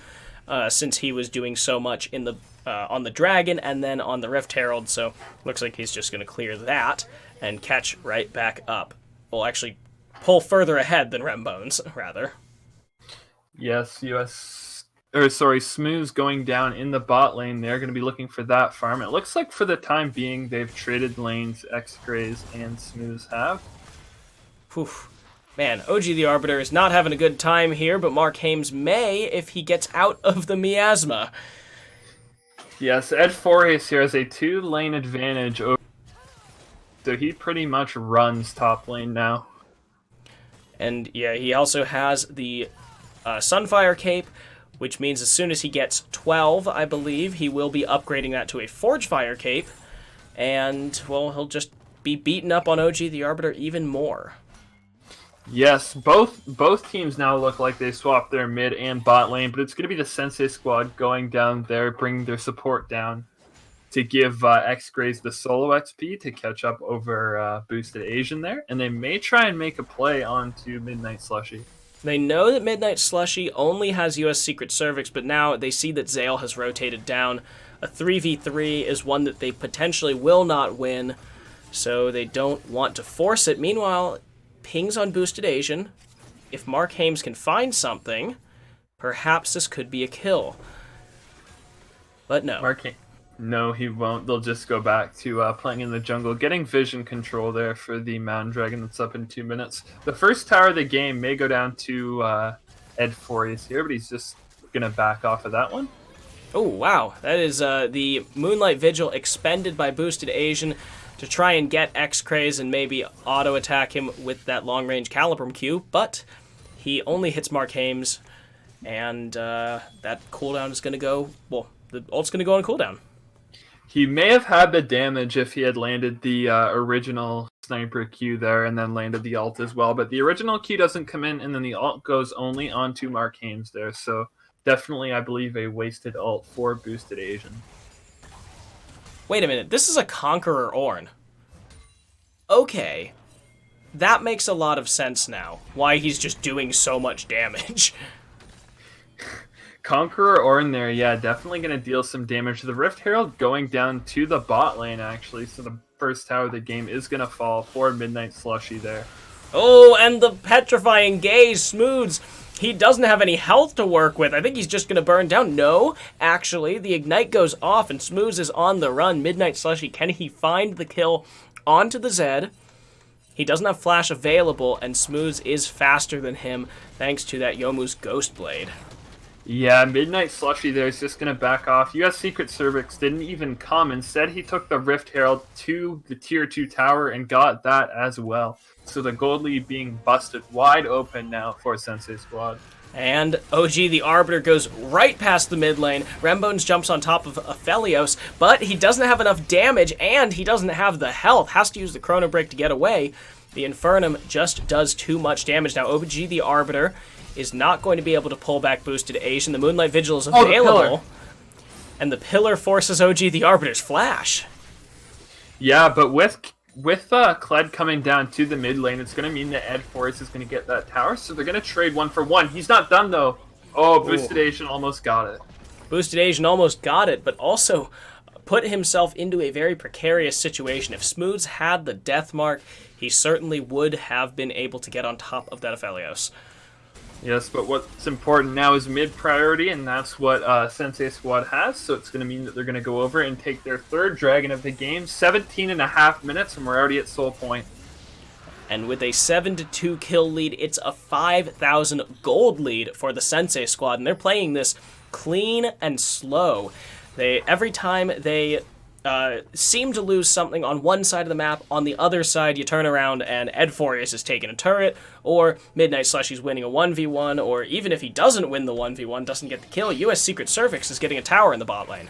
since he was doing so much in the on the Dragon and then on the Rift Herald, so looks like he's just gonna clear that and catch right back up. Well, actually... pull further ahead than Rembones, rather. Yes, Smooth's going down in the bot lane. They're going to be looking for that farm. It looks like for the time being, they've traded lanes, X-Grays and Smooths have. Whew. Man, OG the Arbiter is not having a good time here, but Mark Hames may if he gets out of the miasma. Yes, Ed Forres here has a 2-lane advantage over, so he pretty much runs top lane now. And yeah, he also has the Sunfire Cape, which means as soon as he gets 12, I believe, he will be upgrading that to a Forgefire Cape. And, well, he'll just be beaten up on OG the Arbiter even more. Yes, both teams now look like they swapped their mid and bot lane, but it's going to be the Sensei Squad going down there, bringing their support down to give X-Grays the solo XP to catch up over Boosted Asian there. And they may try and make a play onto Midnight Slushy. They know that Midnight Slushy only has US Secret Service, but now they see that Zale has rotated down. A 3v3 is one that they potentially will not win, so they don't want to force it. Meanwhile, pings on Boosted Asian. If Mark Hames can find something, perhaps this could be a kill. But no. No, he won't. They'll just go back to playing in the jungle, getting vision control there for the Mountain Dragon that's up in 2 minutes. The first tower of the game may go down to Ed Forres here, but he's just going to back off of that one. Oh, wow. That is the Moonlight Vigil expended by Boosted Asian to try and get X-Craze and maybe auto-attack him with that long-range Calibrum Q, but he only hits Mark Hames, and that cooldown is going to go... Well, the ult's going to go on cooldown. He may have had the damage if he had landed the original sniper Q there and then landed the ult as well. But the original Q doesn't come in, and then the ult goes only onto Mark Hames there. So definitely, I believe, a wasted ult for Boosted Asian. Wait a minute. This is a Conqueror Ornn. Okay. That makes a lot of sense now. Why he's just doing so much damage. Conqueror Ornn there, yeah, definitely going to deal some damage. The Rift Herald going down to the bot lane, actually, so the first tower of the game is going to fall for Midnight Slushy there. Oh, and the Petrifying Gaze, Smooths. He doesn't have any health to work with. I think he's just going to burn down. No, actually, the Ignite goes off, and Smooths is on the run. Midnight Slushy, can he find the kill onto the Zed? He doesn't have Flash available, and Smooths is faster than him, thanks to that Youmuu's Ghost Blade. Yeah, Midnight Slushy there is just going to back off. US Secret Service didn't even come. Instead, he took the Rift Herald to the Tier 2 tower and got that as well. So the gold lead being busted wide open now for Sensei Squad. And OG the Arbiter goes right past the mid lane. Rembones jumps on top of Aphelios, but he doesn't have enough damage and he doesn't have the health. Has to use the Chrono Break to get away. The Infernum just does too much damage. Now OG the Arbiter is not going to be able to pull back Boosted Asian. The Moonlight Vigil is available. And the Pillar forces OG the Arbiter's Flash. Yeah, but with Kled coming down to the mid lane, it's going to mean that Ed Forres is going to get that tower, so they're going to trade 1-for-1. He's not done, though. Oh, Boosted Asian almost got it. Boosted Asian almost got it, but also put himself into a very precarious situation. If Smooths had the Death Mark, he certainly would have been able to get on top of that Aphelios. Yes, but what's important now is mid priority, and that's what Sensei Squad has, so it's going to mean that they're going to go over and take their third dragon of the game. 17.5 minutes, and we're already at soul point. And with a 7-2 kill lead, it's a 5,000 gold lead for the Sensei Squad, and they're playing this clean and slow. Every time they seem to lose something on one side of the map. On the other side, you turn around and Ed Forius is taking a turret, or Midnight Slushy's winning a 1v1, or even if he doesn't win the 1v1, doesn't get the kill, US Secret Cervix is getting a tower in the bot lane.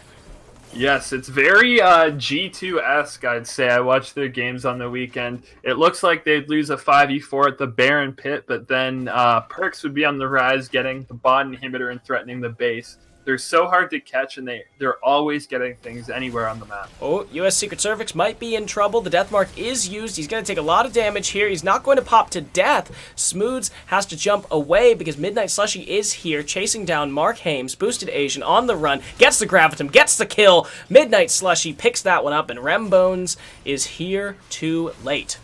Yes, it's very G2-esque, I'd say. I watched their games on the weekend. It looks like they'd lose a 5v4 at the Baron pit, but then Perks would be on the rise, getting the bot inhibitor and threatening the base. They're so hard to catch, and they're always getting things anywhere on the map. Oh, US Secret Cervix might be in trouble. The death mark is used. He's going to take a lot of damage here. He's not going to pop to death. Smooths has to jump away because Midnight Slushy is here, chasing down Mark Hames, Boosted Asian on the run, gets the Gravitum, gets the kill. Midnight Slushy picks that one up, and Rembones is here too late.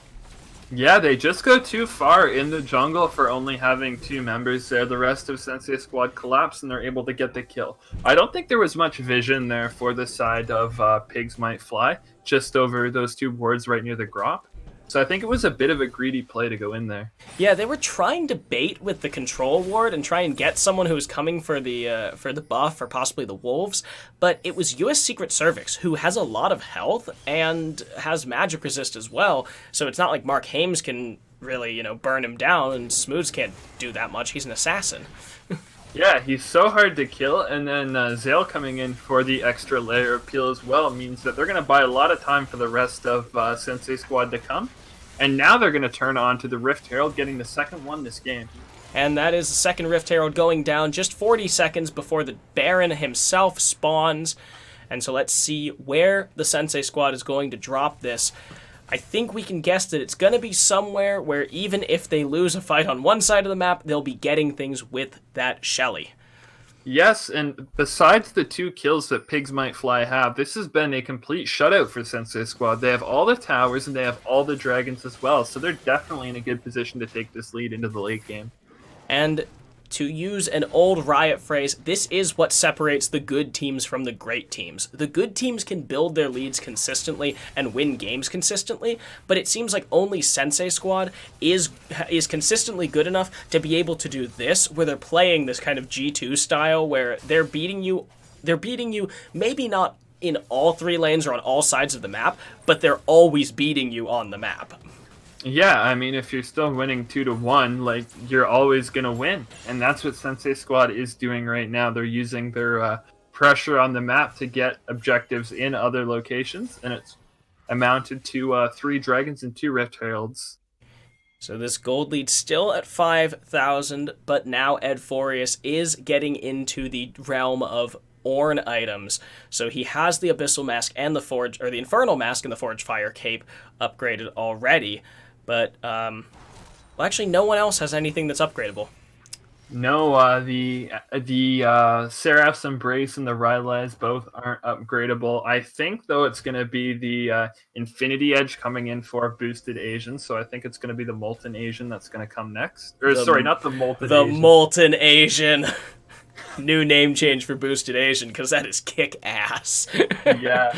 Yeah, they just go too far in the jungle for only having 2 members there. The rest of Sensei Squad collapse, and they're able to get the kill. I don't think there was much vision there for the side of Pigs Might Fly, just over those 2 wards right near the Grop. So I think it was a bit of a greedy play to go in there. Yeah, they were trying to bait with the control ward and try and get someone who was coming for the buff or possibly the wolves, but it was US Secret Cervix, who has a lot of health and has magic resist as well, so it's not like Mark Hames can really, burn him down, and Smooths can't do that much. He's an assassin. Yeah, he's so hard to kill, and then Zale coming in for the extra layer of peel as well means that they're going to buy a lot of time for the rest of Sensei Squad to come. And now they're going to turn on to the Rift Herald, getting the second one this game. And that is the second Rift Herald going down just 40 seconds before the Baron himself spawns. And so let's see where the Sensei Squad is going to drop this. I think we can guess that it's going to be somewhere where even if they lose a fight on one side of the map, they'll be getting things with that Shelly. Yes, and besides the 2 kills that Pigs Might Fly have, this has been a complete shutout for Sensei Squad. They have all the towers and they have all the dragons as well, so they're definitely in a good position to take this lead into the late game. And to use an old Riot phrase, this is what separates the good teams from the great teams. The good teams can build their leads consistently and win games consistently, but it seems like only Sensei Squad is consistently good enough to be able to do this, where they're playing this kind of G2 style where they're beating you maybe not in all 3 lanes or on all sides of the map, but they're always beating you on the map. Yeah, I mean, if you're still winning 2-1, like, you're always going to win. And that's what Sensei Squad is doing right now. They're using their pressure on the map to get objectives in other locations, and it's amounted to 3 dragons and 2 Rift Heralds. So this gold lead still at 5,000, but now Ed Forius is getting into the realm of Ornn items. So he has the Abyssal Mask and the Forge, or the Infernal Mask and the Forge Fire Cape upgraded already. But, well, actually, no one else has anything that's upgradable. No, the Seraph's Embrace and the Rylai's both aren't upgradable. I think, though, it's going to be the Infinity Edge coming in for Boosted Asian, so I think it's going to be the Molten Asian that's going to come next. Or, sorry, not the Molten Asian. The Molten Asian. New name change for Boosted Asian, because that is kick-ass. Yeah.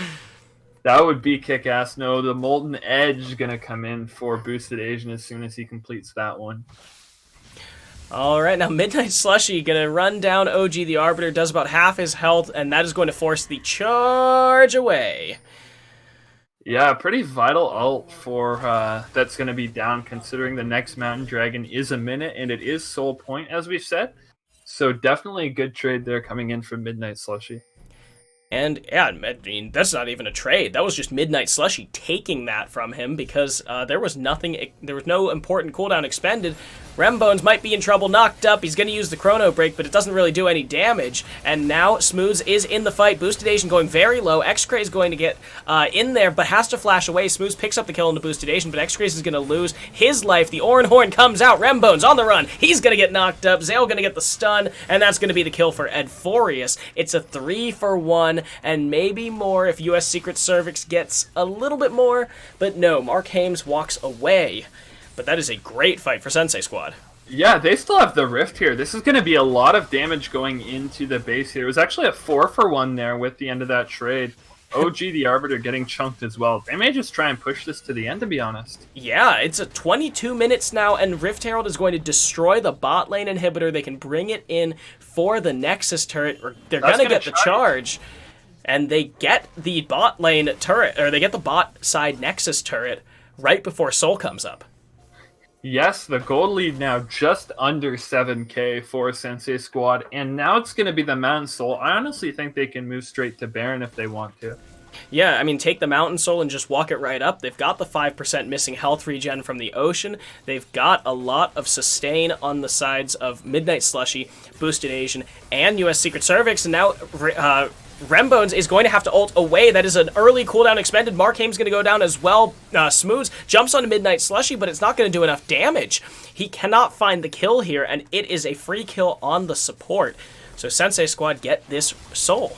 That would be kick-ass. No, the Molten Edge is going to come in for Boosted Asian as soon as he completes that one. All right, now Midnight Slushy going to run down OG the Arbiter, does about half his health, and that is going to force the charge away. Yeah, pretty vital ult for that's going to be down, considering the next Mountain Dragon is a minute, and it is Soul Point, as we've said. So definitely a good trade there coming in from Midnight Slushy. And, yeah, I mean, that's not even a trade. That was just Midnight Slushy taking that from him because there was no important cooldown expended. Rembones might be in trouble, knocked up. He's going to use the Chrono Break, but it doesn't really do any damage. And now Smooths is in the fight. Boosted Asian going very low. X-Cray is going to get in there, but has to flash away. Smooths picks up the kill into Boosted Asian, but X-Cray is going to lose his life. The Ornn Horn comes out. Rembones on the run. He's going to get knocked up. Zale going to get the stun, and that's going to be the kill for Ed Forius. It's a 3-for-1, and maybe more if US Secret Cervix gets a little bit more. But no, Mark Hames walks away. But that is a great fight for Sensei Squad. Yeah, they still have the Rift here. This is going to be a lot of damage going into the base here. It was actually a 4-for-1 there with the end of that trade. OG the Arbiter getting chunked as well. They may just try and push this to the end, to be honest. Yeah, it's a 22 minutes now, and Rift Herald is going to destroy the bot lane inhibitor. They can bring it in for the Nexus turret, or they're going to get the charge. and they get the bot lane turret, or they get the bot side Nexus turret right before Soul comes up. Yes, the gold lead now just under 7k for Sensei Squad, and now it's going to be the Mountain Soul. I honestly think they can move straight to Baron if they want to. Yeah, I mean, take the Mountain Soul and just walk it right up. They've got the 5% missing health regen from the Ocean. They've got a lot of sustain on the sides of Midnight Slushy, Boosted Asian, and US Secret Cervix, and now Rembones is going to have to ult away. That is an early cooldown expended. Markhaim's going to go down as well. Smooths jumps onto Midnight Slushy, but it's not going to do enough damage. He cannot find the kill here, and it is a free kill on the support. So Sensei Squad get this soul.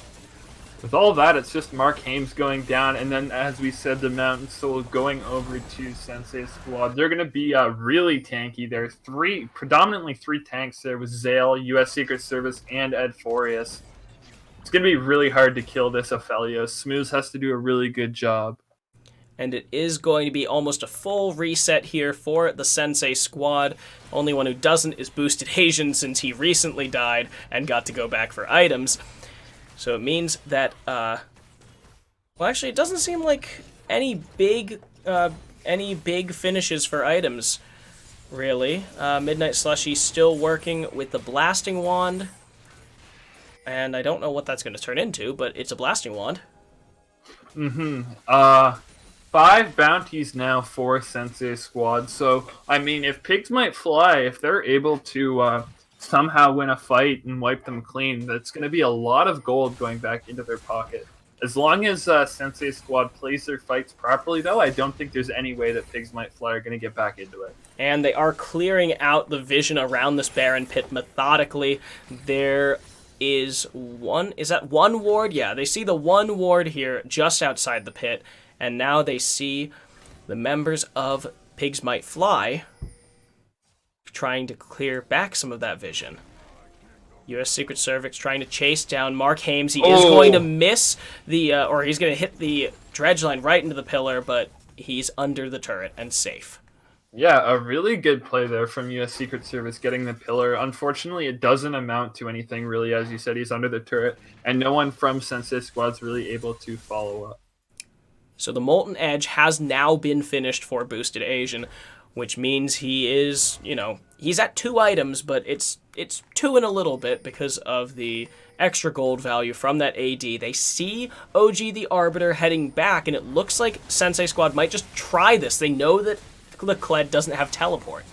With all that, it's just Markhaim's going down, and then, as we said, the Mountain Soul going over to Sensei Squad. They're going to be really tanky. There are predominantly three tanks there with Zale, US Secret Service, and Edforius. It's going to be really hard to kill this Aphelios. Smooths has to do a really good job. And it is going to be almost a full reset here for the Sensei Squad. Only one who doesn't is Boosted Asian, since he recently died and got to go back for items. So it means that, well, actually, it doesn't seem like any big finishes for items, really. Midnight Slushy still working with the Blasting Wand. And I don't know what that's going to turn into, but it's a Blasting Wand. 5 bounties now for Sensei Squad. So, I mean, if Pigs Might Fly, if they're able to somehow win a fight and wipe them clean, that's going to be a lot of gold going back into their pocket. As long as Sensei Squad plays their fights properly, though, I don't think there's any way that Pigs Might Fly are going to get back into it. And they are clearing out the vision around this Baron pit methodically. There is one ward? Yeah, they see the one ward here just outside the pit, and now they see the members of Pigs Might Fly trying to clear back some of that vision. US Secret Cervix trying to chase down Markhaim's. He is going to miss the, or he's going to hit the dredge line right into the pillar, but he's under the turret and safe. Yeah, a really good play there from US Secret Service getting the pillar. Unfortunately, it doesn't amount to anything, really. As you said, he's under the turret, and no one from Sensei Squad's really able to follow up. So the Molten Edge has now been finished for Boosted Asian, which means he is, he's at 2 items, but it's 2 and a little bit because of the extra gold value from that AD. They see OG the Arbiter heading back, and it looks like Sensei Squad might just try this. They know that the Kled doesn't have teleport.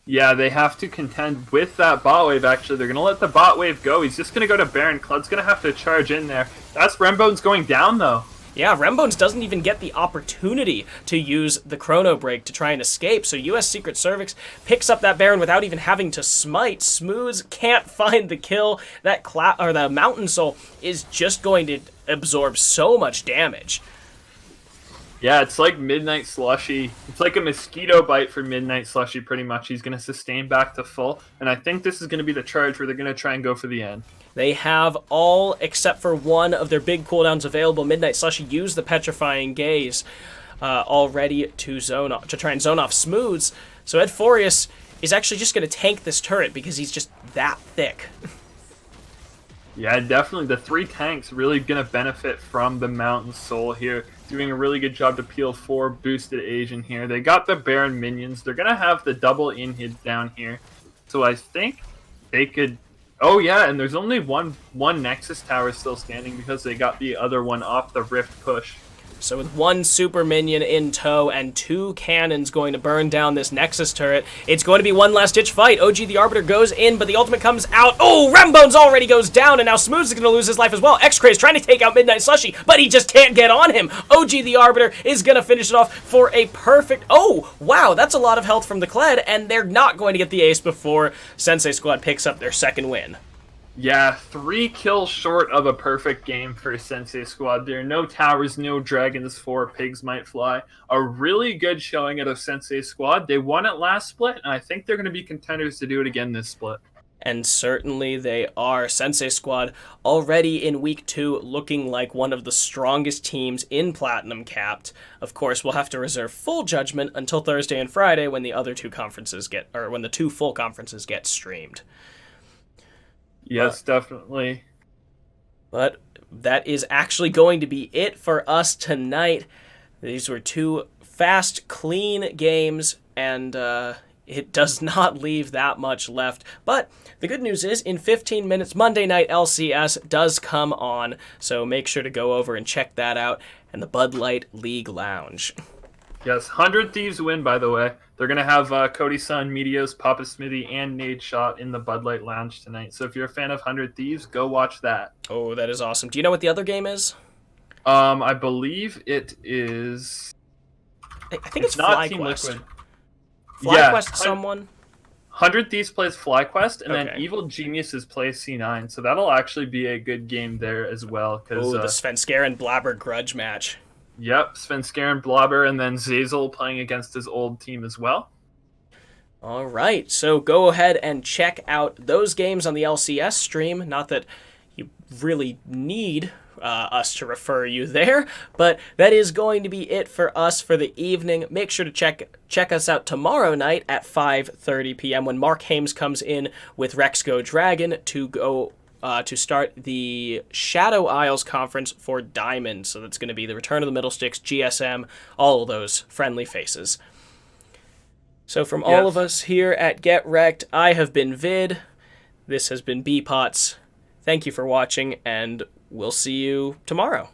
Yeah, they have to contend with that bot wave, actually. They're going to let the bot wave go. He's just going to go to Baron. Kled's going to have to charge in there. That's Rembones going down, though. Yeah, Rembones doesn't even get the opportunity to use the Chrono Break to try and escape, so US Secret Cervix picks up that Baron without even having to smite. Smooths can't find the kill. The Mountain Soul is just going to absorb so much damage. Yeah, it's like Midnight Slushy. It's like a mosquito bite for Midnight Slushy, pretty much. He's going to sustain back to full, and I think this is going to be the charge where they're going to try and go for the end. They have all except for one of their big cooldowns available. Midnight Slushy used the Petrifying Gaze already to try and zone off Smooths. So Edforius is actually just going to tank this turret because he's just that thick. Yeah, definitely. The 3 tanks really going to benefit from the Mountain Soul here. Doing a really good job to peel 4 Boosted Asian here. They got the Baron minions. They're going to have the double in-hit down here. So I think they could... Oh yeah, and there's only one Nexus tower still standing because they got the other one off the Rift push. So with 1 super minion in tow and 2 cannons going to burn down this Nexus turret, it's going to be one last ditch fight. OG the Arbiter goes in, but the ultimate comes out. Oh, Rembones already goes down, and now Smooths is going to lose his life as well. X-Craze trying to take out Midnight Slushy, but he just can't get on him. OG the Arbiter is going to finish it off for a perfect... Oh, wow, that's a lot of health from the Kled, and they're not going to get the ace before Sensei Squad picks up their second win. Yeah, 3 kills short of a perfect game for Sensei Squad. There are no towers, no dragons for Pigs Might Fly. A really good showing out of Sensei Squad. They won it last split, and I think they're going to be contenders to do it again this split. And certainly they are. Sensei Squad already in Week 2 looking like one of the strongest teams in Platinum Capped. Of course, we'll have to reserve full judgment until Thursday and Friday when the other 2 conferences when the 2 full conferences get streamed. Yes, definitely. But that is actually going to be it for us tonight. These were two fast, clean games, and it does not leave that much left. But the good news is, in 15 minutes, Monday Night LCS does come on, so make sure to go over and check that out, and the Bud Light League Lounge. Yes, 100 Thieves win, by the way. They're going to have Cody Sun, Meteos, Papa Smithy, and Nade Shot in the Bud Light Lounge tonight. So if you're a fan of 100 Thieves, go watch that. Oh, that is awesome. Do you know what the other game is? I believe it is... I think it's not Team FlyQuest. Liquid. FlyQuest someone? 100 Thieves plays FlyQuest, and then Okay. Evil Geniuses plays C9. So that'll actually be a good game there as well. Oh, the Svenskeren and Blabber grudge match. Yep, Svenskeren, Blobber, and then Zazel playing against his old team as well. All right, so go ahead and check out those games on the LCS stream. Not that you really need us to refer you there, but that is going to be it for us for the evening. Make sure to check us out tomorrow night at 5:30 p.m. when Mark Hames comes in with Rex Go Dragon to start the Shadow Isles conference for Diamond. So that's going to be the Return of the Middlesticks, GSM, all of those friendly faces. So from all of us here at Get Wrecked, I have been Vid. This has been B-Pots. Thank you for watching, and we'll see you tomorrow.